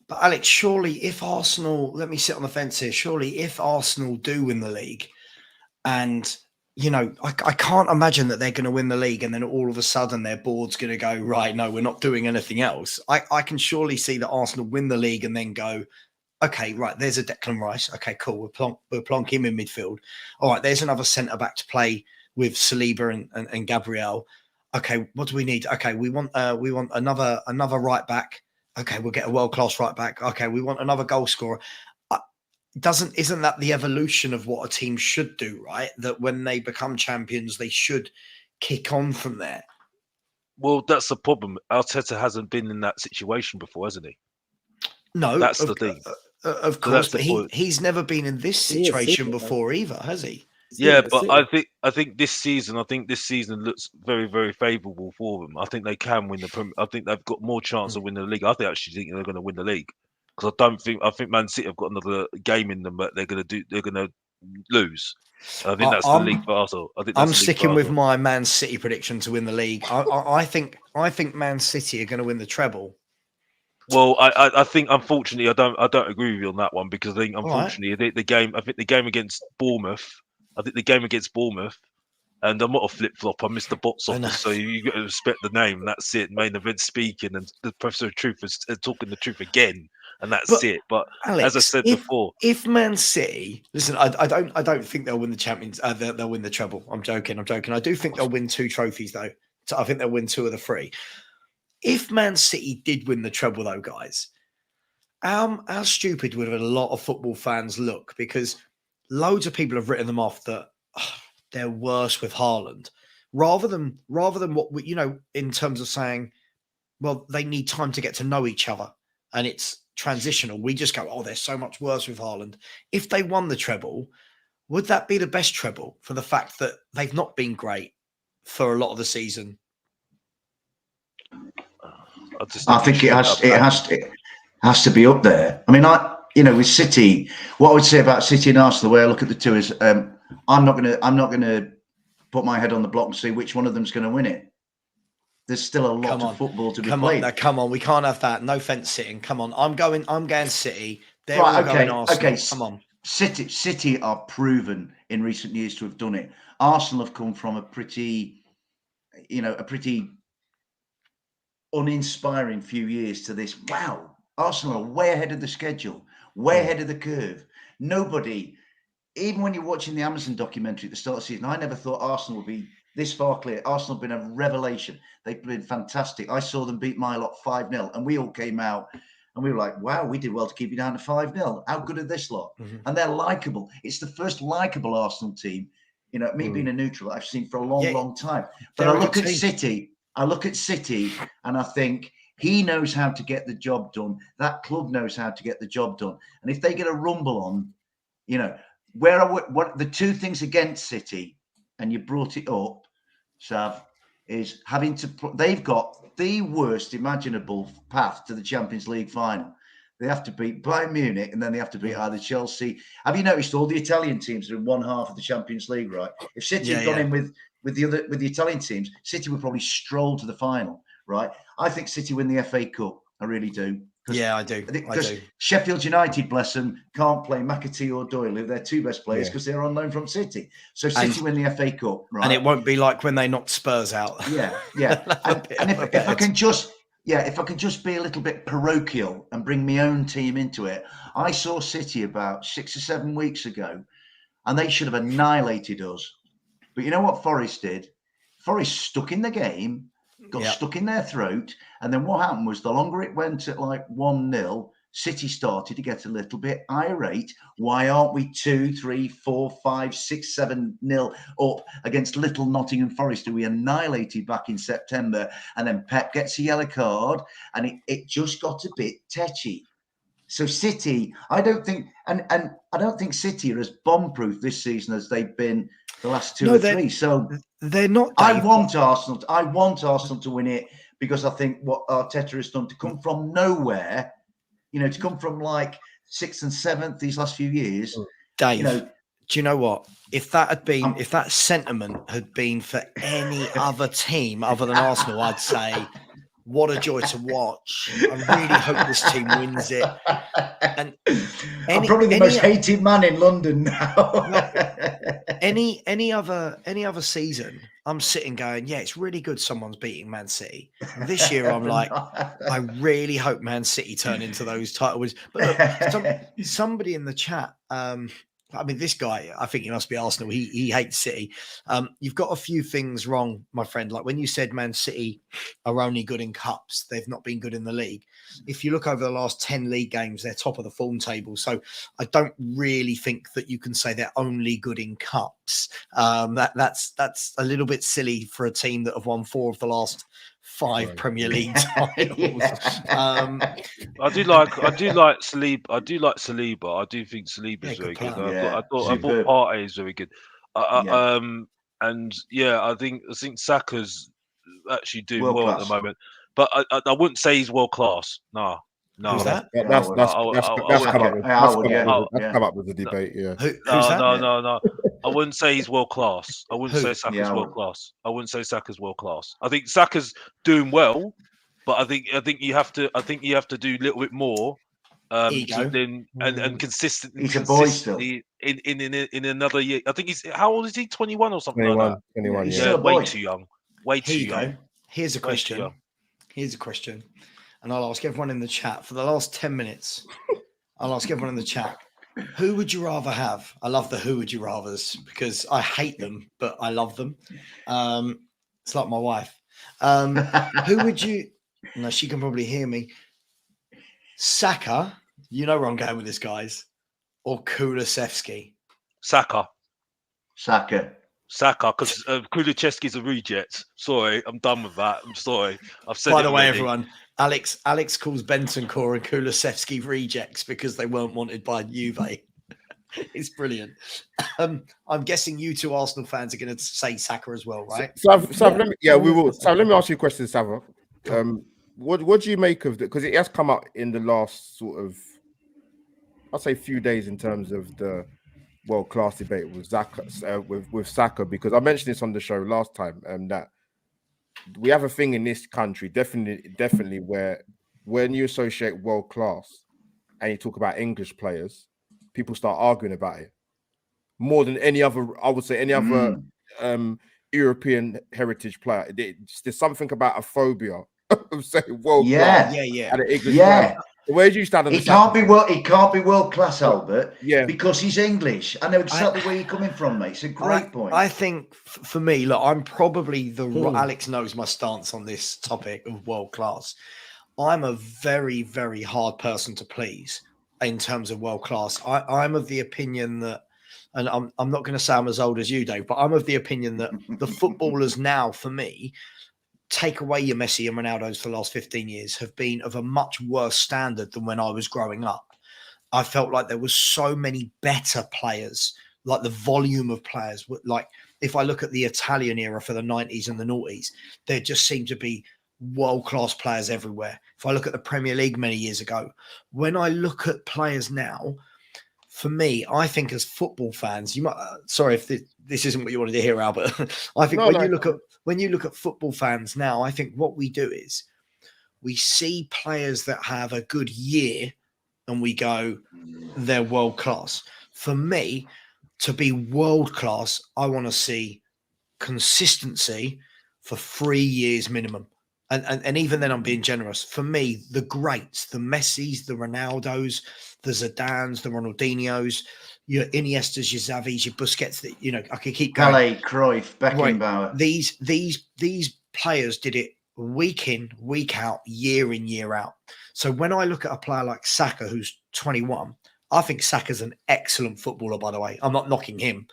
But Alex, surely if Arsenal, let me sit on the fence here. Surely if Arsenal do win the league, and I can't imagine that they're going to win the league and then all of a sudden their board's going to go, right, no, we're not doing anything else. I can surely see that Arsenal win the league and then go, okay, right, there's a Declan Rice. Okay, cool. We'll plonk him in midfield. All right, there's another centre-back to play with Saliba and Gabriel. Okay, what do we need? Okay, we want another right back. Okay, we'll get a world-class right back. Okay, we want another goal scorer. Isn't that the evolution of what a team should do, right? That when they become champions, they should kick on from there. Well, that's the problem. Arteta hasn't been in that situation before, hasn't he? No, that's the thing. Of course, but he's never been in this situation before either, has he? Yeah, but I think this season looks very, very favourable for them. I think they can win the Premier. I think they've got more chance of winning the league. I actually think they're going to win the league. Because I think Man City have got another game in them that they're going to lose. I think that's the league for Arsenal. I'm sticking with my Man City prediction to win the league. I think Man City are going to win the treble. Well, I think unfortunately I don't agree with you on that one, because I think unfortunately the game against Bournemouth. I think the game against Bournemouth. And I'm not a flip-flop. I missed the box office, so you got to respect the name. That's it. Main event speaking, and the Professor of Truth is talking the truth again, and that's it. But Alex, as I said before, if Man City, listen, I don't think they'll win the Champions. They'll win the treble. I'm joking. I do think they'll win 2 trophies though. So I think they'll win 2 of the 3. If Man City did win the treble though, guys, how stupid would a lot of football fans look? Because loads of people have written them off that. They're worse with Haaland, rather than what we, in terms of saying, well, they need time to get to know each other and it's transitional. We just go, oh, they're so much worse with Haaland. If they won the treble, would that be the best treble for the fact that they've not been great for a lot of the season? I think it has to be up there. I mean, with City, what I would say about City and Arsenal, the way I look at the two is, I'm not gonna put my head on the block and see which one of them's going to win it. There's still a lot of football to be played. Come on, we can't have that. No fence sitting. Come on, I'm going City. They're right, all going Arsenal. Okay, come on. City are proven in recent years to have done it. Arsenal have come from a pretty uninspiring few years to this. Wow, Arsenal are way ahead of the schedule, way ahead of the curve. Nobody. Even when you're watching the Amazon documentary at the start of the season, I never thought Arsenal would be this far clear. Arsenal have been a revelation. They've been fantastic. I saw them beat my lot 5-0, and we all came out and we were like, wow, we did well to keep you down to 5-0. How good are this lot? And they're likable. It's the first likable Arsenal team, me being a neutral, I've seen for a long time. But I look at City and I think he knows how to get the job done. That club knows how to get the job done. And if they get a rumble on, what the 2 things against City, and you brought it up, Sav, is having to they've got the worst imaginable path to the Champions League final. They have to beat Bayern Munich, and then they have to beat either Chelsea. Have you noticed all the Italian teams are in one half of the Champions League, right? If City had gone in with the Italian teams, City would probably stroll to the final, right? I think City win the FA Cup. I really do. Yeah, I do. Because Sheffield United, bless them, can't play McAtee or Doyle, they're 2 best players because they're on loan from City. So City win the FA Cup, right? And it won't be like when they knocked Spurs out. Yeah. and if I can just be a little bit parochial and bring my own team into it, I saw City about 6 or 7 weeks ago, and they should have annihilated us. But you know what Forest did? Forest stuck in the game, got stuck in their throat, and then what happened was the longer it went at like 1-0, City started to get a little bit irate. Why aren't we 2, 3, 4, 5, 6, 7-0 up against little Nottingham Forest, who we annihilated back in September? And then Pep gets a yellow card, and it just got a bit tetchy. So City, I don't think, and I don't think City are as bomb-proof this season as they've been the last two No, or they're- three. So They're not. I Dave. want Arsenal to win it because I think what Arteta has done to come from nowhere, to come from like 6th and 7th these last few years, Dave. Do you know what? If that sentiment had been for any other team other than Arsenal, I'd say, what a joy to watch. I really hope this team wins it. And I'm probably the most hated man in London now. any other season, I'm sitting going, yeah, it's really good someone's beating Man City. And this year, I'm like, I really hope Man City turn into those title wins. But look, somebody in the chat, I mean, this guy, I think he must be Arsenal. He hates City. You've got a few things wrong, my friend. Like when you said Man City are only good in cups, they've not been good in the league. If you look over the last 10 league games, they're top of the form table. So I don't really think that you can say they're only good in cups. That's a little bit silly for a team that have won 4 of the last 5 Premier League titles. I do like Saliba. I do think Saliba is very good. I thought Partey is very good. And I think Saka's actually doing well at the moment. But I wouldn't say he's world class. No. Who's that? That's come up with the debate. Yeah. Who's that? No. I wouldn't say he's world class. I wouldn't say Saka's world class. I wouldn't say Saka's world class. I think Saka's doing well, but I think you have to do a little bit more. And consistently. He's a boy still. In another year. I think he's how old is he? 21 or something 21, like that. 21. Yeah, way too young. Way too young. Here's a question. And I'll ask everyone in the chat for the last 10 minutes. I'll ask everyone in the chat. Who would you rather have? I love the who would you rathers because I hate them, but I love them. It's like my wife. Who would you? No, she can probably hear me. Saka, you know where I'm going with this, guys, or Kulusevski? Saka, because Kulusevski's a reject. Sorry, I'm done with that. I'm sorry. I've said. By the way, everyone, Alex calls Bentancur and Kulusevski rejects because they weren't wanted by Juve. It's brilliant. I'm guessing you two Arsenal fans are going to say Saka as well, right? We will. So let me ask you a question, Sava. What do you make of that? Because it has come up in the last sort of, I'd say, few days in terms of the world-class debate with Saka, because I mentioned this on the show last time, that we have a thing in this country, definitely, where when you associate world-class and you talk about English players, people start arguing about it more than any other. I would say any other European heritage player. There's something about a phobia of saying world-class. Yeah. And an English player. Where do you stand on He can't be world class, Albert. Yeah, because he's English. I know exactly where you're coming from, mate. It's a great point. I think for me, look, I'm probably Alex knows my stance on this topic of world class. I'm a very, very hard person to please in terms of world class. I'm of the opinion that, and I'm not going to say I'm as old as you, Dave, but I'm of the opinion that the footballers now, for me, take away your Messi and Ronaldo's for the last 15 years, have been of a much worse standard than when I was growing up. I felt like there was so many better players, like the volume of players. Like if I look at the Italian era for the 90s and the noughties, there just seemed to be world-class players everywhere. If I look at the Premier League many years ago, when I look at players now, for me, I think as football fans, you might. Sorry if this isn't what you wanted to hear, Albert. I think when you look at football fans now, I think what we do is we see players that have a good year, and we go, they're world class. For me, to be world class, I want to see consistency for 3 years minimum. And even then, I'm being generous. For me, the greats, the Messis, the Ronaldos, the Zidans, the Ronaldinhos, your Iniestas, your Xavis, your Busquets. I could keep going. Pelé, Cruyff, Beckenbauer. Right. These players did it week in, week out, year in, year out. So when I look at a player like Saka, who's 21, I think Saka's an excellent footballer. By the way, I'm not knocking him.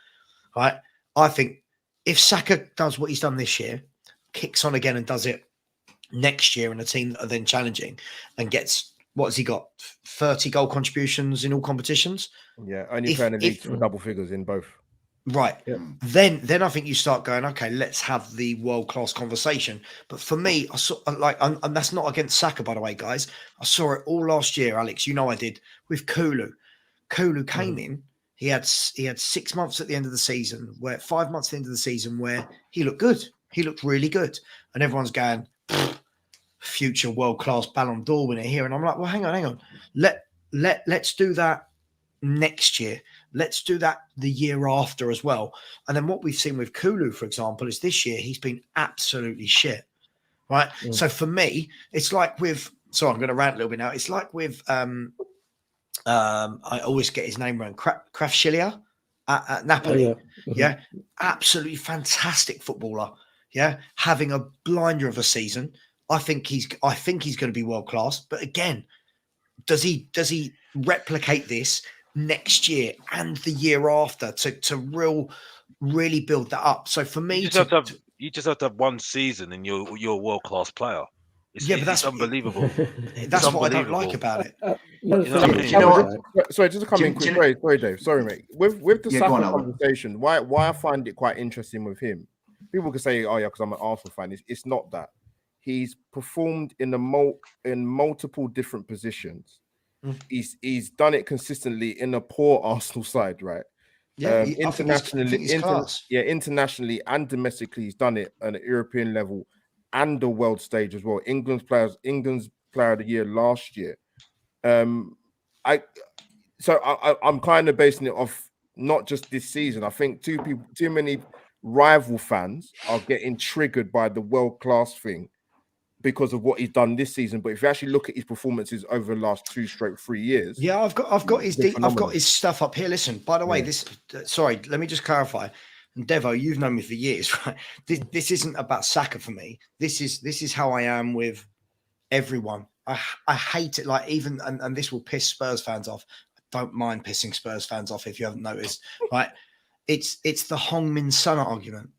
Right? I think if Saka does what he's done this year, kicks on again and does it next year in a team that are then challenging and gets, what has he got? 30 goal contributions in all competitions. Yeah, only playing the league for double figures in both. Right. Yeah. Then I think you start going, okay, let's have the world-class conversation. But for me, I saw and that's not against Saka, by the way, guys. I saw it all last year, Alex. You know I did with Kulu. Kulu came in. He had 6 months at the end of the season, 5 months at the end of the season where he looked good. He looked really good. And everyone's going, future world-class Ballon d'Or winner here. And I'm like, well, hang on. Let's do that next year. Let's do that the year after as well. And then what we've seen with Kulu, for example, is this year he's been absolutely shit. Right. So for me, it's like with, so I'm going to rant a little bit now. It's like with, I always get his name wrong, Kvaratskhelia at Napoli. Yeah. Absolutely fantastic footballer. Yeah. Having a blinder of a season. I think he's going to be world class. But again, does he replicate this next year and the year after to really build that up? So for me, you just have to have one season and you're a world class player. But that's unbelievable. That's what I don't like about it. Sorry, just to come in quick. Sorry, Dave. Sorry, mate. With the Saka conversation, why I find it quite interesting with him. People can say, "Oh yeah, because I'm an Arsenal fan." It's not that. He's performed in multiple different positions. He's done it consistently in a poor Arsenal side, right? Yeah, internationally, internationally and domestically, he's done it at an European level and the world stage as well. England's player of the year last year. I'm kind of basing it off not just this season. I think too many rival fans are getting triggered by the world class thing because of what he's done this season. But if you actually look at his performances over the last 2 straight 3 years, I've got his stuff up here. Listen, by the way, let me just clarify. And Devo, you've known me for years, right? This isn't about Saka for me. This is how I am with everyone. I hate it. Like even and this will piss Spurs fans off. I don't mind pissing Spurs fans off if you haven't noticed, right? It's the Heung-min Son argument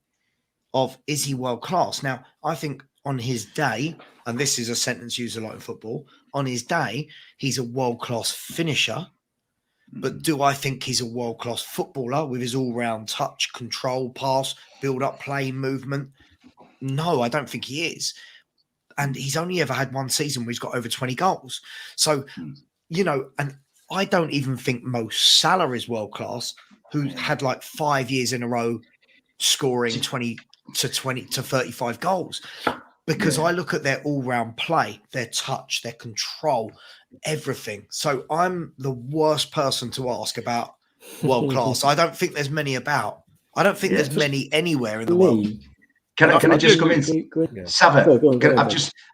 of is he world class? Now, I think on his day, and this is a sentence used a lot in football, on his day, he's a world-class finisher. But do I think he's a world-class footballer with his all-round touch, control, pass, build-up, play, movement? No, I don't think he is. And he's only ever had one season where he's got over 20 goals. So, and I don't even think Mo Salah is world-class, who had like 5 years in a row scoring 20 to 35 goals. Because I look at their all-round play, their touch, their control, everything. So I'm the worst person to ask about world class. I don't think there's many about. I don't think there's many anywhere in the world. Can I just come in? Sava,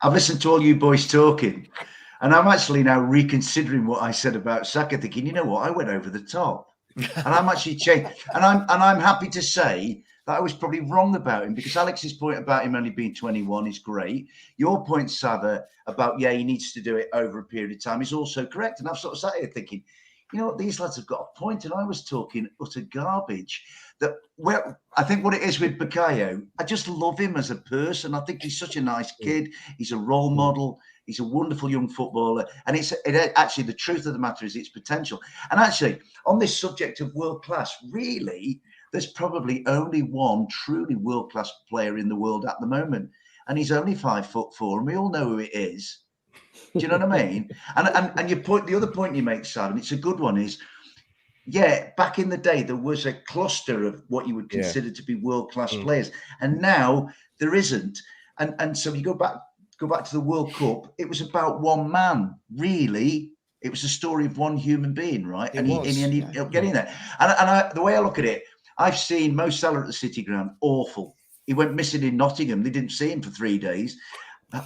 I've listened to all you boys talking, and I'm actually now reconsidering what I said about Saka, thinking, you know what, I went over the top, and I'm actually changed, and I'm happy to say that I was probably wrong about him, because Alex's point about him only being 21 is great. Your point, Sava, about, he needs to do it over a period of time is also correct. And I've sort of sat here thinking, you know what, these lads have got a point. And I was talking utter garbage. I think what it is with Bukayo, I just love him as a person. I think he's such a nice kid. He's a role model. He's a wonderful young footballer. And actually, the truth of the matter is its potential. And actually, on this subject of world class, really, there's probably only one truly world-class player in the world at the moment, and he's only 5'4", and we all know who it is. Do you know what I mean? And your point, the other point you make, Sam, and it's a good one, is back in the day there was a cluster of what you would consider to be world-class players, and now there isn't. And so you go back to the World Cup, it was about one man, really. It was a story of one human being, right? And he ended up getting there. And the way I look at it, I've seen Mo Salah at the City Ground, awful. He went missing in Nottingham. They didn't see him for 3 days.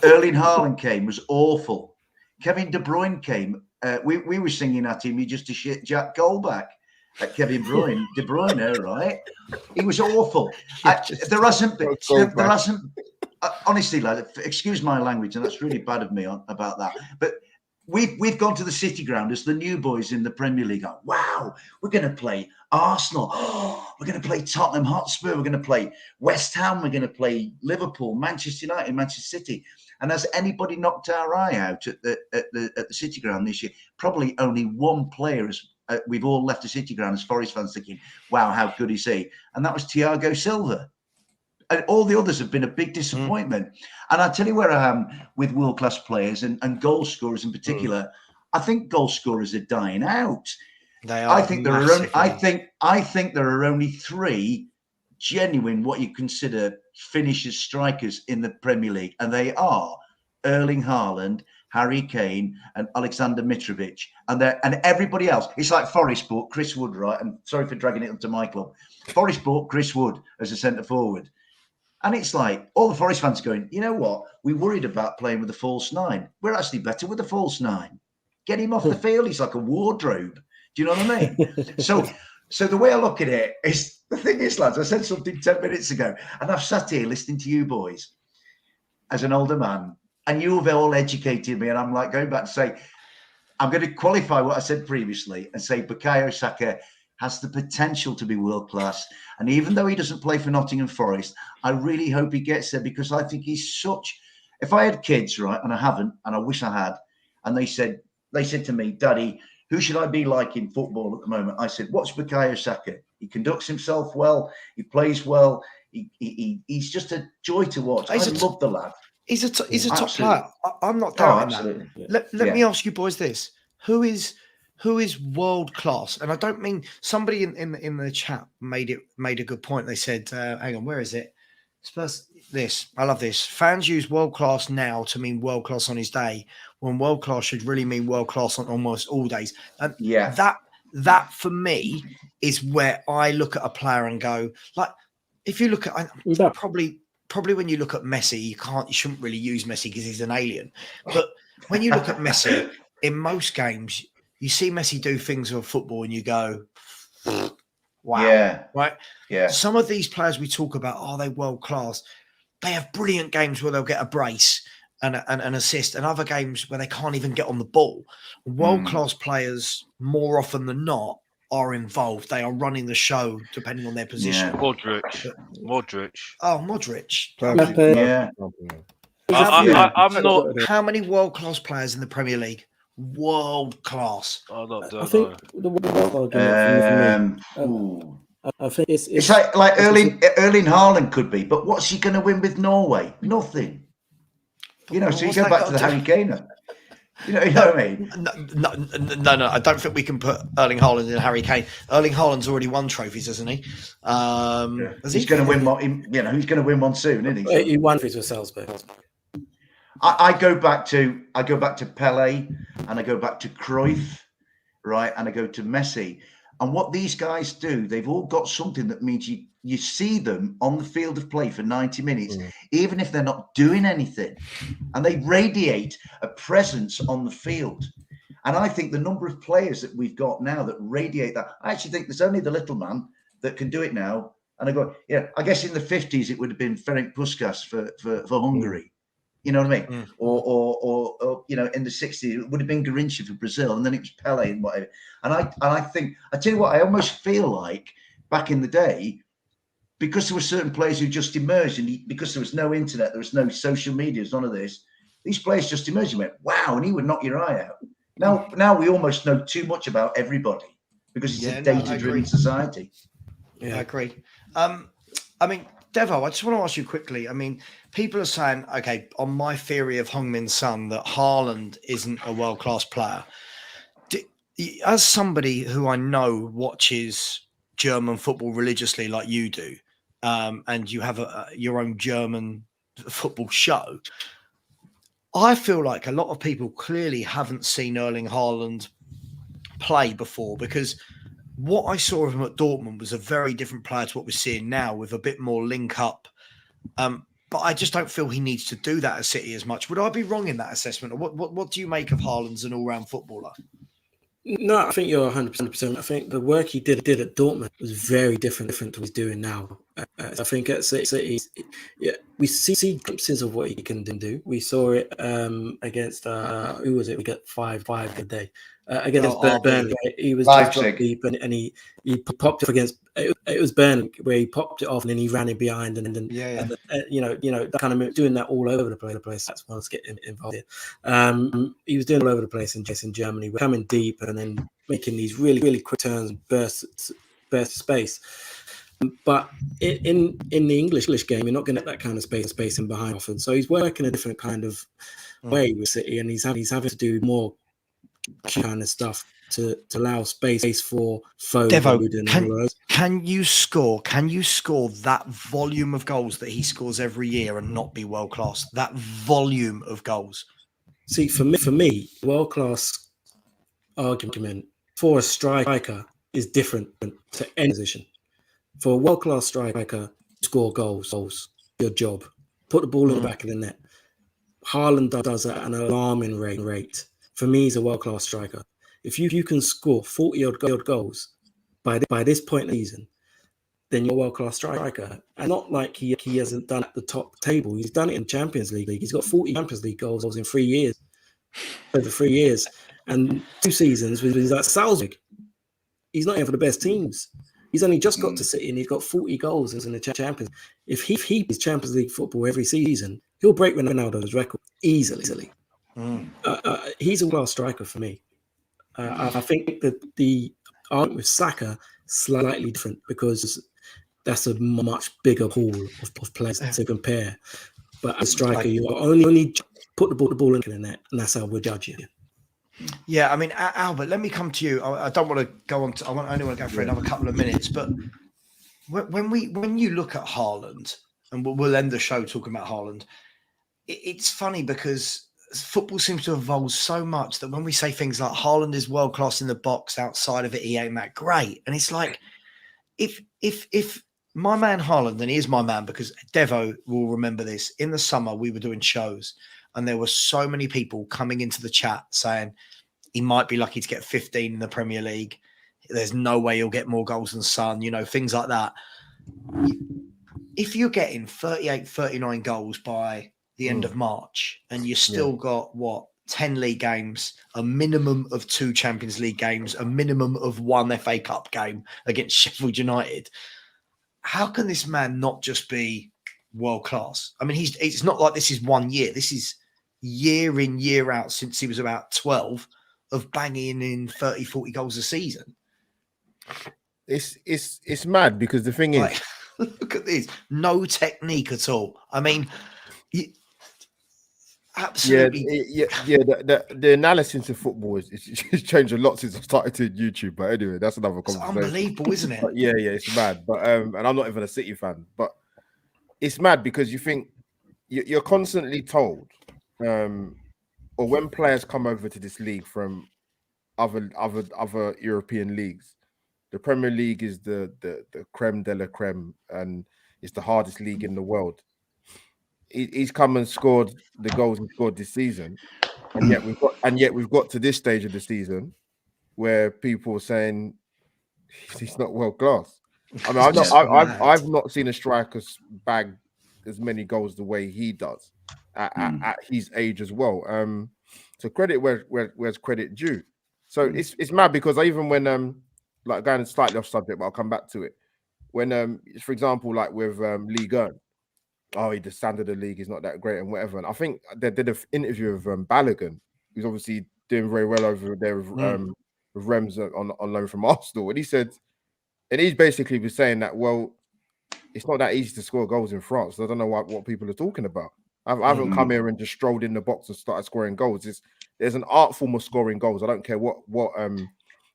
Erling Haaland came, was awful. Kevin De Bruyne came. We were singing at him, he just a shit Jack Goldback at Kevin De Bruyne, right? He was awful. There hasn't, honestly, lad, excuse my language, and that's really bad of me about that. But we've gone to the City Ground as the new boys in the Premier League. Like, wow, we're going to play Arsenal. Oh, we're going to play Tottenham Hotspur. We're going to play West Ham. We're going to play Liverpool, Manchester United, Manchester City. And has anybody knocked our eye out at the City Ground this year? Probably only one player we've all left the City ground as Forest fans thinking, wow, how good is he? And that was Thiago Silva. And all the others have been a big disappointment. And I tell you where I am with world-class players and goal scorers in particular. I think goal scorers are dying out. They are. I think there are only, I think there are only 3 genuine, what you consider finishers, strikers in the Premier League, and they are Erling Haaland, Harry Kane, and Alexander Mitrovic, and everybody else. It's like Forest bought Chris Wood, right? And sorry for dragging it onto my club. Forest bought Chris Wood as a centre forward, and it's like all the Forest fans going, you know what? We worried about playing with a false 9. We're actually better with a false 9. Get him off the field. He's like a wardrobe. Do you know what I mean? So the way I look at it is, the thing is, lads, I said something 10 minutes ago, and I've sat here listening to you boys as an older man, and you've all educated me, and I'm like going back to say, I'm going to qualify what I said previously and say Bukayo Saka has the potential to be world-class. And even though he doesn't play for Nottingham Forest, I really hope he gets there, because I think he's such... If I had kids, right, and I haven't, and I wish I had, and they said to me, Daddy, who should I be like in football at the moment? I said, watch Bukayo Saka. He conducts himself well. He plays well. He's just a joy to watch. I love the lad. He's a top player. I'm not doubting that. Let me ask you boys this: who is world class? And I don't mean somebody in the chat made a good point. They said, hang on, where is it? Spurs. This, I love this. Fans use world class now to mean world class on his day, when world class should really mean world class on almost all days. And that for me is where I look at a player and go, like, if you look at probably when you look at Messi, you shouldn't really use Messi because he's an alien. But when you look at Messi, in most games, you see Messi do things of football and you go, wow. Yeah. Right? Yeah. Some of these players we talk about, are they world class? They have brilliant games where they'll get a brace and an assist, and other games where they can't even get on the ball. World-class players, more often than not, are involved. They are running the show, depending on their position. Yeah. Modric. Oh, Modric. Yeah. I'm not... How many world-class players in the Premier League? World-class. I think the world argument for me, I think it's like Erling Haaland could be, but what's he going to win with Norway? Nothing. You know, so you go back to the Harry Kane. You know what I mean? No. I don't think we can put Erling Haaland and Harry Kane. Erling Haaland's already won trophies, hasn't he? He's going to win one. You know, he's going to win one soon, isn't he? He won for Salzburg. I go back to Pele, and I go back to Cruyff, right, and I go to Messi. And what these guys do, they've all got something that means you see them on the field of play for 90 minutes, even if they're not doing anything. And they radiate a presence on the field. And I think the number of players that we've got now that radiate that, I actually think there's only the little man that can do it now. And I go, yeah, I guess in the 50s, it would have been Ferenc Puskás for Hungary. You know what I mean? Or you know, in the 60s, it would have been Garrincha for Brazil, and then it was Pele and whatever. And I think, I tell you what, I almost feel like back in the day, because there were certain players who just emerged, and because there was no internet, there was no social media, none of this, these players just emerged and went, wow, and he would knock your eye out. Now we almost know too much about everybody because it's a data-driven society. Yeah, I agree. I mean, Devo, I just want to ask you quickly. I mean, people are saying, okay, on my theory of Heung-min Son, that Haaland isn't a world-class player. As somebody who I know watches German football religiously like you do, and you have your own German football show, I feel like a lot of people clearly haven't seen Erling Haaland play before, because what I saw of him at Dortmund was a very different player to what we're seeing now, with a bit more link up. But I just don't feel he needs to do that at City as much. Would I be wrong in that assessment? Or what do you make of Haaland as an all-round footballer? No, I think you're 100%. I think the work he did at Dortmund was very different to what he's doing now. I think at City, we see glimpses of what he can do. We saw it against who was it? We got 5-5 a day against Burnley. He was just drop deep and he popped it against. It was Burnley where he popped it off and then he ran it behind and then you know that kind of doing that all over the place. That's why I was getting involved here. He was doing all over the place in Germany. We're coming deep and then making these really quick turns and bursts of space. But in the English game, you're not going to get that kind of space in behind often. So he's working a different kind of way with City, and he's having to do more kind of stuff to allow space for Devo. Can you score that volume of goals that he scores every year and not be world class? That volume of goals. See, for me, world class argument for a striker is different to any position. For a world-class striker, score goals, your job. Put the ball in the back of the net. Haaland does that at an alarming rate. For me, he's a world-class striker. If you can score 40-odd goals by this point in the season, then you're a world-class striker. And not like he hasn't done it at the top table. He's done it in Champions League. He's got 40 Champions League goals in 3 years. Over 3 years. And 2 seasons with that Salzburg. He's not even for the best teams. He's only just got to City and he's got 40 goals in the Champions. If he plays Champions League football every season, he'll break Ronaldo's record easily. He's a world striker for me. I think that the argument with Saka slightly different because that's a much bigger pool of players to compare. But as a striker, you only put the ball in the net, and that's how we'll judge you. Yeah, I mean, Albert, let me come to you. I don't want to go on. I only want to go for another couple of minutes. But when you look at Haaland, and we'll end the show talking about Haaland, it's funny because football seems to evolve so much that when we say things like Haaland is world class in the box, outside of it, he ain't that great. And it's like, if my man Haaland, and he is my man because Devo will remember this. In the summer, we were doing shows. And there were so many people coming into the chat saying he might be lucky to get 15 in the Premier League. There's no way he'll get more goals than Son, things like that. If you're getting 38, 39 goals by the end of March and you still got, 10 league games, a minimum of 2 Champions League games, a minimum of 1 FA Cup game against Sheffield United, how can this man not just be world class? I mean, it's not like this is 1 year. This is year in, year out since he was about 12 of banging in 30, 40 goals a season. It's mad because the thing is, look at this. No technique at all. I mean, absolutely. The analysis of football it's changed a lot since I started to YouTube. But anyway, that's another conversation. It's unbelievable, isn't it? But yeah, it's mad. But and I'm not even a City fan, but it's mad because you think you're constantly told, or when players come over to this league from other European leagues, the Premier League is the creme de la creme, and it's the hardest league in the world. He's come and scored the goals he scored this season, and yet we've got to this stage of the season where people are saying he's not world class. I mean, I've not seen a striker bag as many goals the way he does at his age as well. So credit where's credit due. So it's mad because even when like going slightly off subject, but I'll come back to it. When for example, like with Ligue 1, the standard of the league is not that great and whatever. And I think they did an interview with Balogun, who's obviously doing very well over there with Rems on loan from Arsenal, and he said. And he basically was saying that, well, it's not that easy to score goals in France. So I don't know what people are talking about. I haven't come here and just strolled in the box and started scoring goals. There's an art form of scoring goals. I don't care what.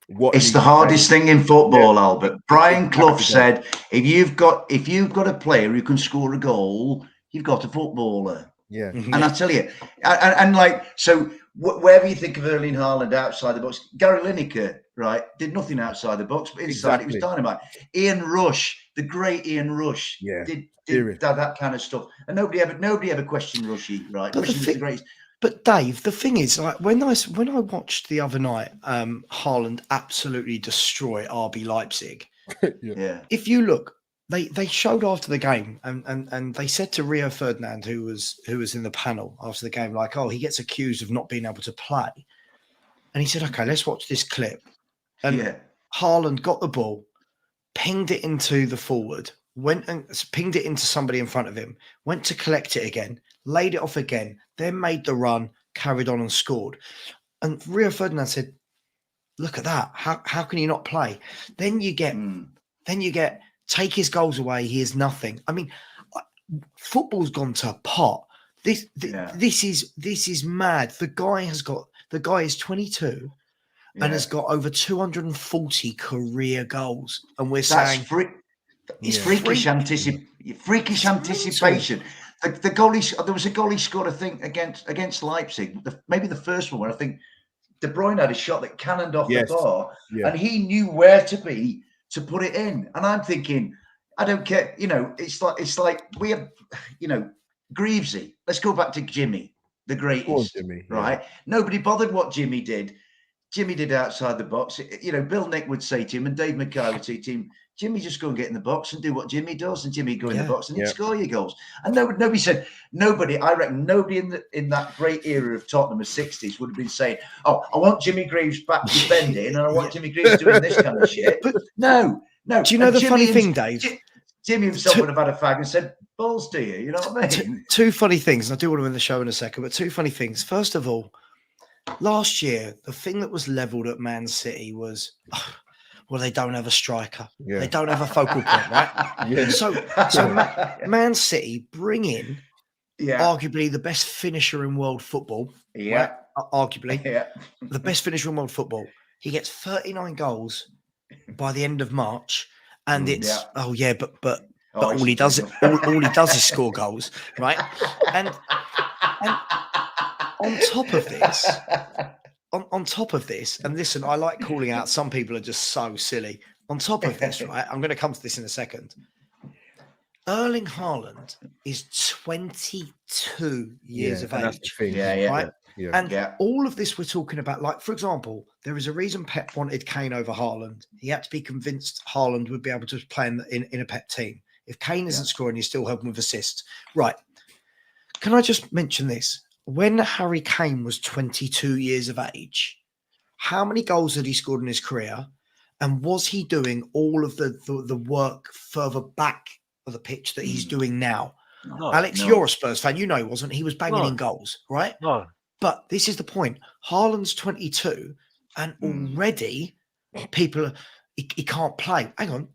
It's the hardest thing in football, Albert. Brian Clough said, if you've got a player who can score a goal, you've got a footballer. Yeah. And I tell you, and like, so wherever you think of Erling Haaland outside the box, Gary Lineker, right, did nothing outside the box, but inside it was dynamite. Ian Rush, the great Ian Rush, did that kind of stuff. And nobody ever questioned Rushy, right? Rushy's the greatest. But Dave, the thing is, like when I watched the other night, Haaland absolutely destroy RB Leipzig. Yeah. If you look, they showed after the game, and they said to Rio Ferdinand, who was in the panel after the game, like, oh, he gets accused of not being able to play, and he said, okay, let's watch this clip. And Haaland got the ball, pinged it into the forward, went and pinged it into somebody in front of him, went to collect it again, laid it off again, then made the run, carried on and scored. And Rio Ferdinand said, look at that. How can he not play? Then you get take his goals away. He is nothing. I mean, football's gone to pot. This is mad. The guy is 22 and has got over 240 career goals. And we're saying it's freakish anticipation. The goal there was a goal he scored, I think, against Leipzig. Maybe the first one where I think De Bruyne had a shot that cannoned off the bar, and he knew where to be to put it in. And I'm thinking, I don't care. You know, it's like we have, you know, Greavesy. Let's go back to Jimmy, the greatest, right? Nobody bothered what Jimmy did. Jimmy did outside the box. You know, Bill Nick would say to him, and Dave Mackay would say to him, Jimmy, just go and get in the box and do what Jimmy does. And Jimmy go in the box and he'd score your goals. And nobody said, I reckon nobody in that great era of Tottenham, the 60s, would have been saying, oh, I want Jimmy Greaves back defending and I want Jimmy Greaves doing this kind of shit. But no. Do you know the funny thing, Dave? Jimmy himself would have had a fag and said, balls to you. You know what I mean? Two funny things. And I do want to win the show in a second, but two funny things. First of all, last year, the thing that was levelled at Man City was, well, they don't have a striker. Yeah. They don't have a focal point, right? So Man City bring in arguably the best finisher in world football. Yeah. Right? Arguably. The best finisher in world football. He gets 39 goals by the end of March. And it's, but all he does is score goals, right? And on top of this, and listen, I like calling out, some people are just so silly. On top of this, right, I'm going to come to this in a second. Erling Haaland is 22 years of age. Right? All of this we're talking about, like, for example, there is a reason Pep wanted Kane over Haaland. He had to be convinced Haaland would be able to play in a Pep team. If Kane isn't scoring, he's still helping with assists. Right. Can I just mention this? When Harry Kane was 22 years of age, how many goals had he scored in his career? And was he doing all of the work further back of the pitch that he's doing now? No, Alex, you're a Spurs fan. You know he wasn't. He was banging in goals, right? No. But this is the point. Haaland's 22 and already people he can't play. Hang on.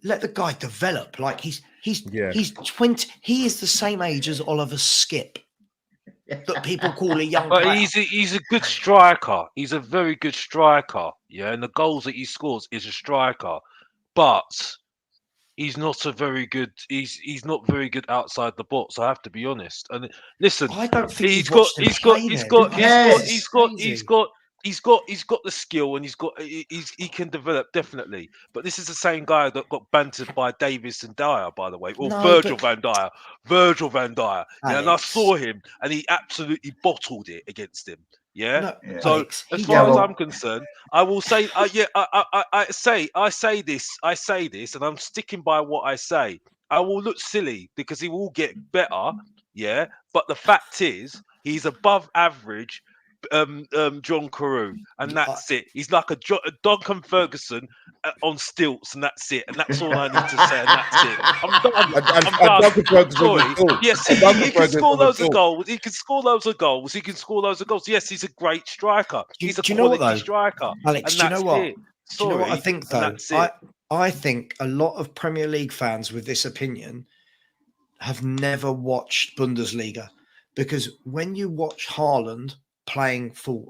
Let the guy develop. Like he's 20. He is the same age as Oliver Skip. That people call a young player. But he's a good striker. He's a very good striker. Yeah, and the goals that he scores is a striker. But he's not a very good. He's not very good outside the box. I have to be honest. And listen, I don't think he's got the skill and he can develop definitely. But this is the same guy that got bantered by Davis and Dyer, by the way, or Virgil van Dyer. Yeah, and I saw him and he absolutely bottled it against him. Yeah. So Alex, as far as I'm concerned, I will say, I say this, and I'm sticking by what I say. I will look silly because he will get better. Yeah. But the fact is, he's above average. John Carew, and that's it. He's like a Duncan Ferguson on stilts, and that's it. And that's all I need to say. And that's it. I'm done. Sorry. Yes, he can score loads of goals. He can score loads of goals. Yes, he's a great striker. He's a quality striker. Alex, do you know what? Do you know what I think though? I think a lot of Premier League fans with this opinion have never watched Bundesliga, because when you watch Haaland playing for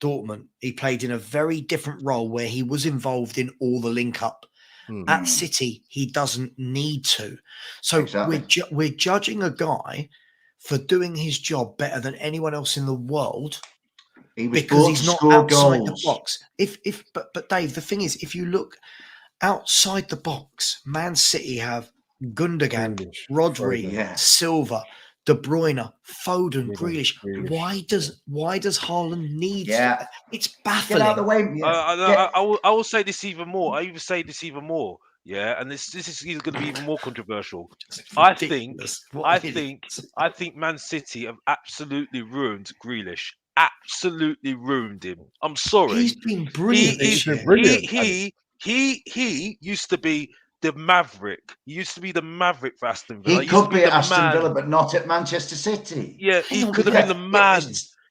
Dortmund, he played in a very different role where he was involved in all the link up. At City, he doesn't need to. So we're judging a guy for doing his job better than anyone else in the world because he's not outside the box. But Dave, the thing is, if you look outside the box, Man City have Gundogan, Rodri, Silva, De Bruyne, Foden, Grealish. Why does Haaland need? It's baffling. Get out of the way. I will say this even more. yeah, and this is going to be even more controversial. It's I ridiculous. What an idiot. I think Man City have absolutely ruined Grealish. Absolutely ruined him. I'm sorry. He's been brilliant He this year. brilliant. he used to be the maverick. He used to be the maverick for Aston Villa. He could used to be at the Aston man. Villa, but not at Manchester City. Yeah, Hang he on, could have yeah, been the man.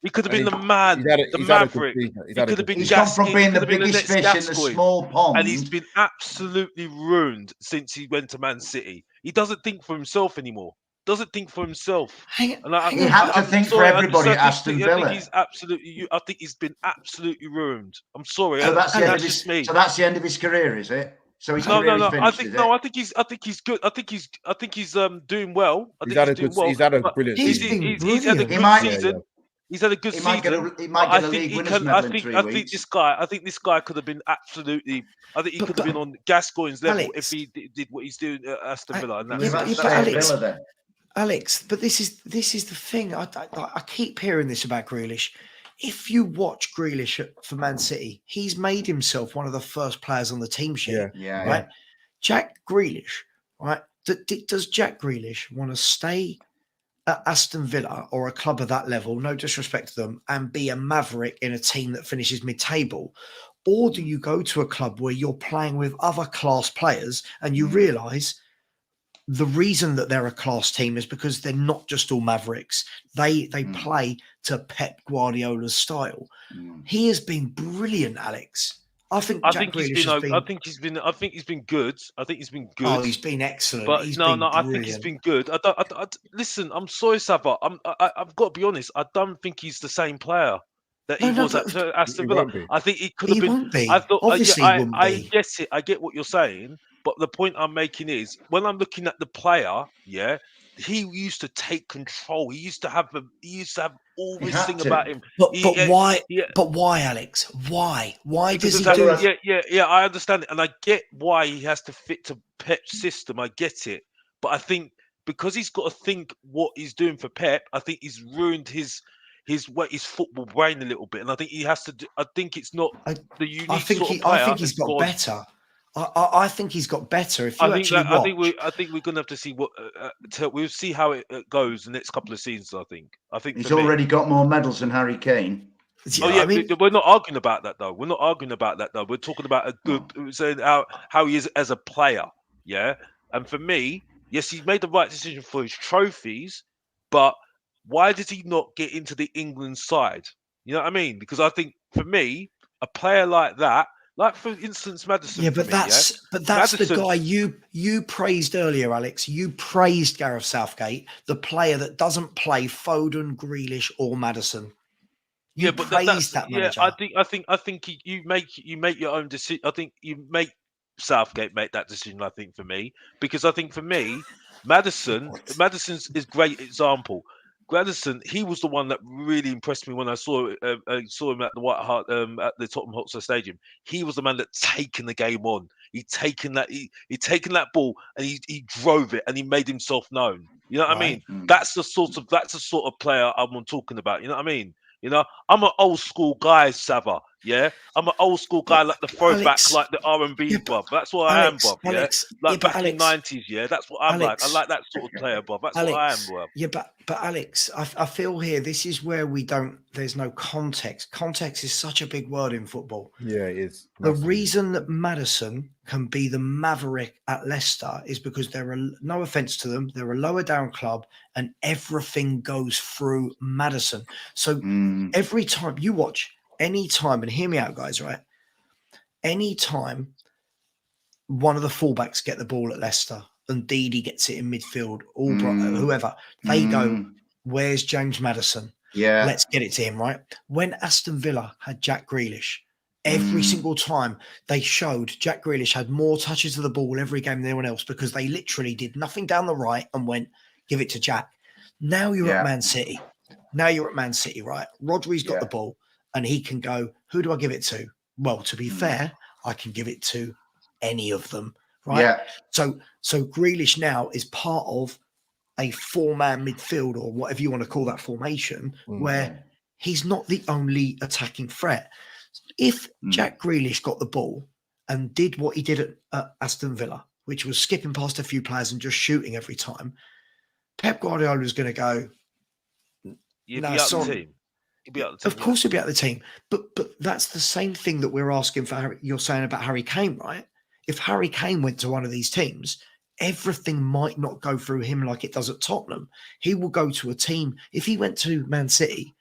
He could have been the man, the maverick. He could have been He's gone from being the could have been biggest next fish in the Gascoigne. small pond. And he's been absolutely ruined since he went to Man City. He doesn't think for himself anymore. Doesn't think for himself. He had to think for everybody at Aston Villa. I think he's been absolutely ruined. I'm sorry. So that's the end of just me. So that's the end of his career, is it? So his career is finished. I think he's good. I think he's doing well. He's had a brilliant season. He's had a good season. He's had a good season. He might get a league winners medal in 3 weeks. I think this guy could have been absolutely. I think he could have been on Gascoigne's level if he did what he's doing at Aston Villa. And Alex, but this is the thing. I keep hearing this about Grealish. If you watch Grealish for Man City, he's made himself one of the first players on the team sheet. Yeah. Right. Jack Grealish. Right. Does Jack Grealish want to stay at Aston Villa or a club of that level? No disrespect to them, and be a maverick in a team that finishes mid-table, or do you go to a club where you're playing with other class players and you realise the reason that they're a class team is because they're not just all mavericks. They play to Pep Guardiola's style. He has been brilliant, Alex. I think he's been good. I think he's been good. Oh, he's been excellent. But he's I think he's been good. Listen, I'm sorry, Sava. I've got to be honest. I don't think he's the same player that he was at Aston Villa. I think he could have been. Won't be. I thought, Obviously, he wouldn't I be. get it. I get what you're saying. But the point I'm making is, when I'm looking at the player, he used to take control. He used to have all this thing about him. But why? But why, Alex? Why? Why does he do it? Yeah. I understand it, and I get why he has to fit to Pep's system. I get it, but I think because he's got to think what he's doing for Pep, I think he's ruined his football brain a little bit, and I think he has to. I think it's not the unique sort of player. I think he's got better. I think he's got better. If you I think we're gonna have to see what we'll see how it goes the next couple of seasons. I think he's already got more medals than Harry Kane. We're not arguing about that though. We're talking about a good saying how he is as a player. Yeah, and for me, yes, he's made the right decision for his trophies, but why did he not get into the England side? You know what I mean? Because I think for me, a player like that. Like for instance, Maddison. Yeah, but that's Maddison, the guy you praised earlier, Alex. You praised Gareth Southgate, the player that doesn't play Foden, Grealish, or Maddison. You praised that manager. I think you make your own decision. I think you make Southgate make that decision. I think for me, because I think for me, Maddison's is great example. Maddison, he was the one that really impressed me when I saw him at the White Hart at the Tottenham Hotspur Stadium. He was the man that taken the game on. He'd taken that ball and he drove it and he made himself known. You know what I mean? That's the sort of player I'm talking about. You know what I mean? You know, I'm an old school guy, Sava. Yeah, I'm an old school guy, like the throwback, Alex, like the R&B, bruv. That's what I am, bruv. Yeah, like back in the 90s. Yeah, that's what I'm like. I like that sort of player, bruv. That's what I am, bruv. Yeah, but Alex, I feel here this is where there's no context. Context is such a big word in football. Yeah, it is. The reason that Maddison can be the maverick at Leicester is because no offense to them, they're a lower down club and everything goes through Maddison. So every time you watch, any time, and hear me out, guys, right? Any time one of the fullbacks get the ball at Leicester and Didi gets it in midfield, whoever, they go, where's James Maddison? Yeah. Let's get it to him, right? When Aston Villa had Jack Grealish, every single time they showed Jack Grealish had more touches of the ball every game than anyone else because they literally did nothing down the right and went, give it to Jack. Now you're at Man City. Right? Rodri's got the ball and he can go, who do I give it to? Well, to be fair, I can give it to any of them, right? Yeah. So Grealish now is part of a 4-man midfield or whatever you want to call that formation where he's not the only attacking threat. If Jack Grealish got the ball and did what he did at Aston Villa, which was skipping past a few players and just shooting every time, Pep Guardiola was going to go, You'd no, be out the sorry. team. You'd be out the team. Of course he'd be out the team. But that's the same thing that we're asking for you're saying about Harry Kane, right? If Harry Kane went to one of these teams, everything might not go through him like it does at Tottenham. He will go to a team. If he went to Man City,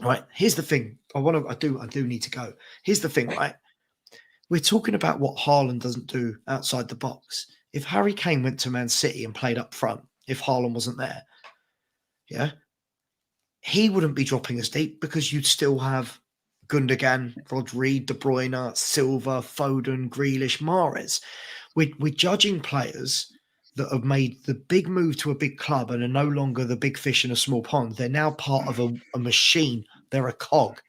right? Here's the thing. I do need to go. Here's the thing, right? We're talking about what Haaland doesn't do outside the box. If Harry Kane went to Man City and played up front, if Haaland wasn't there, yeah, he wouldn't be dropping as deep because you'd still have Gundogan, Rodri, De Bruyne, Silva, Foden, Grealish, Mahrez. We're judging players that have made the big move to a big club and are no longer the big fish in a small pond. They're now part of a machine. They're a cog.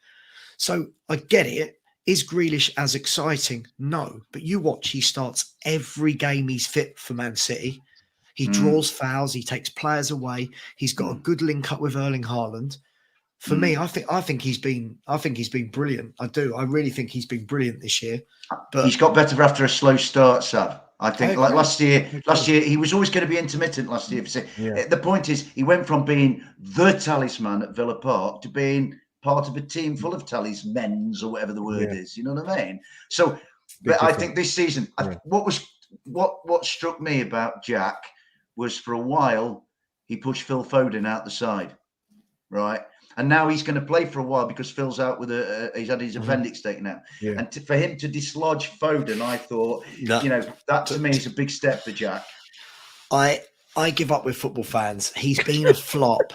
So I get it. Is Grealish as exciting? No. But you watch, he starts every game he's fit for Man City. He draws fouls. He takes players away. He's got a good link up with Erling Haaland. For me, I think he's been brilliant. I do. I really think he's been brilliant this year. But he's got better after a slow start, Sav. I think like last year he was always going to be intermittent last year. The point is he went from being the talisman at Villa Park to being part of a team full of talismans or whatever the word is. You know what I mean? So but I think this season, what struck me about Jack was for a while he pushed Phil Foden out the side, right? And now he's going to play for a while because Phil's out with he's had his appendix taken out. Yeah. And for him to dislodge Foden, I thought, that to me is a big step for Jack. I give up with football fans. He's been a flop.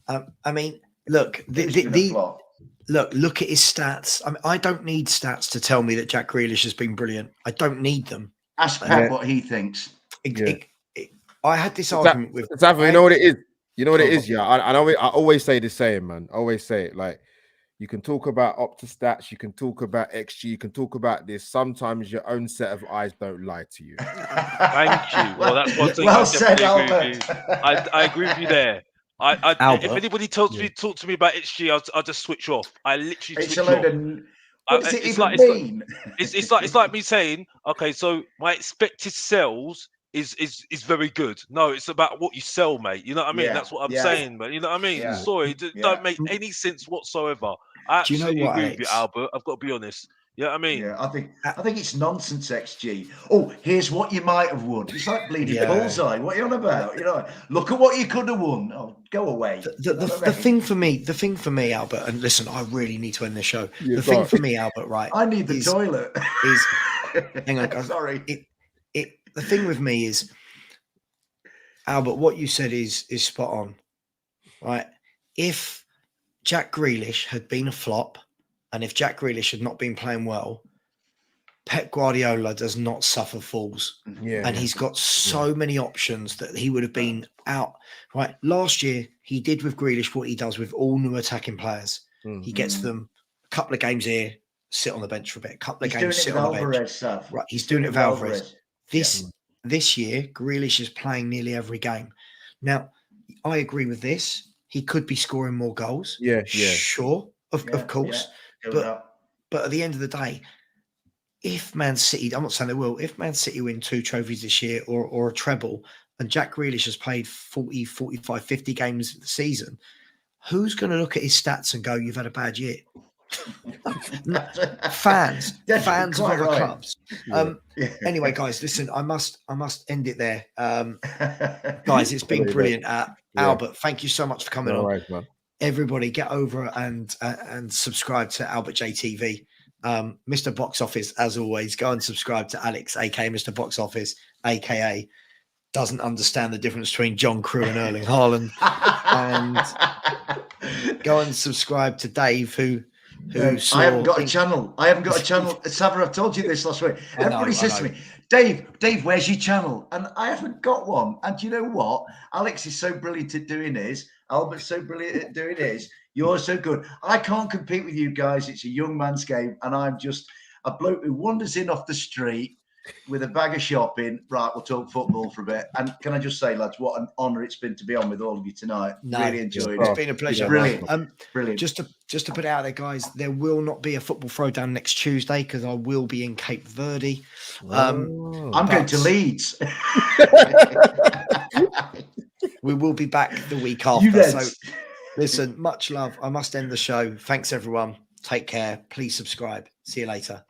I mean, look, look at his stats. I mean, I don't need stats to tell me that Jack Grealish has been brilliant. I don't need them. Ask Pep what he thinks. I had this argument with. You know what it is. You know what it is, yeah. I always say the same, man. I always say it. Like, you can talk about Opta stats, you can talk about XG, you can talk about this. Sometimes your own set of eyes don't lie to you. Thank you. Well, that's one thing. Well said, Albert. I agree with you there. If anybody talk to me about XG, I'll just switch off. I literally switch off. What does it even mean? It's like me saying, okay, so my expected sales is very good. No, it's about what you sell, mate. You know what I mean? Yeah. That's what I'm saying, but you know what I mean? Sorry, don't make any sense whatsoever. I absolutely agree with you, Albert. I've got to be honest. You know what I mean? Yeah, I think it's nonsense, XG. Oh, here's what you might have won. It's like bleeding bullseye. What are you on about? You know, look at what you could have won. Oh, go away. The thing for me, Albert, and listen, I really need to end the show. The thing for me, Albert, right? I need the toilet. Hang on, sorry. The thing with me is, Albert, what you said is spot on, right? If Jack Grealish had been a flop, and if Jack Grealish had not been playing well, Pep Guardiola does not suffer fools. And he's got so many options that he would have been out. Right? Last year, he did with Grealish what he does with all new attacking players. He gets them a couple of games here, sit on the bench for a bit. A couple of games, sit on the bench. Right? He's doing it with Alvarez. This year, Grealish is playing nearly every game. Now, I agree with this. He could be scoring more goals. Sure, of course. But at the end of the day, if Man City, I'm not saying they will, if Man City win 2 trophies this year or a treble, and Jack Grealish has played 40, 45, 50 games of the season, who's going to look at his stats and go, you've had a bad year? Fans of other clubs. Anyway, guys, listen, I must end it there. Guys, it's been brilliant. Albert, thank you so much for coming on. Right, man. Everybody get over and subscribe to Albert JTV. Mr. Box Office, as always, go and subscribe to Alex, aka Mr. Box Office, aka doesn't understand the difference between John Crew and Erling Haaland. And go and subscribe to Dave, who I haven't got a channel. Savra, I've told you this last week. Everybody says to me, Dave, where's your channel? And I haven't got one. And you know what? Alex is so brilliant at doing his. Albert's so brilliant at doing his. You're so good. I can't compete with you guys. It's a young man's game. And I'm just a bloke who wanders in off the street with a bag of shopping. Right, we'll talk football for a bit. And can I just say, lads, what an honour it's been to be on with all of you tonight. Really enjoyed It's it. been a pleasure. Brilliant. Brilliant. Just to put it out there, guys, there will not be a football throwdown next Tuesday because I will be in Cape Verde. I'm going to Leeds. We will be back the week after. So listen, much love. I must end the show. Thanks, everyone. Take care. Please subscribe. See you later.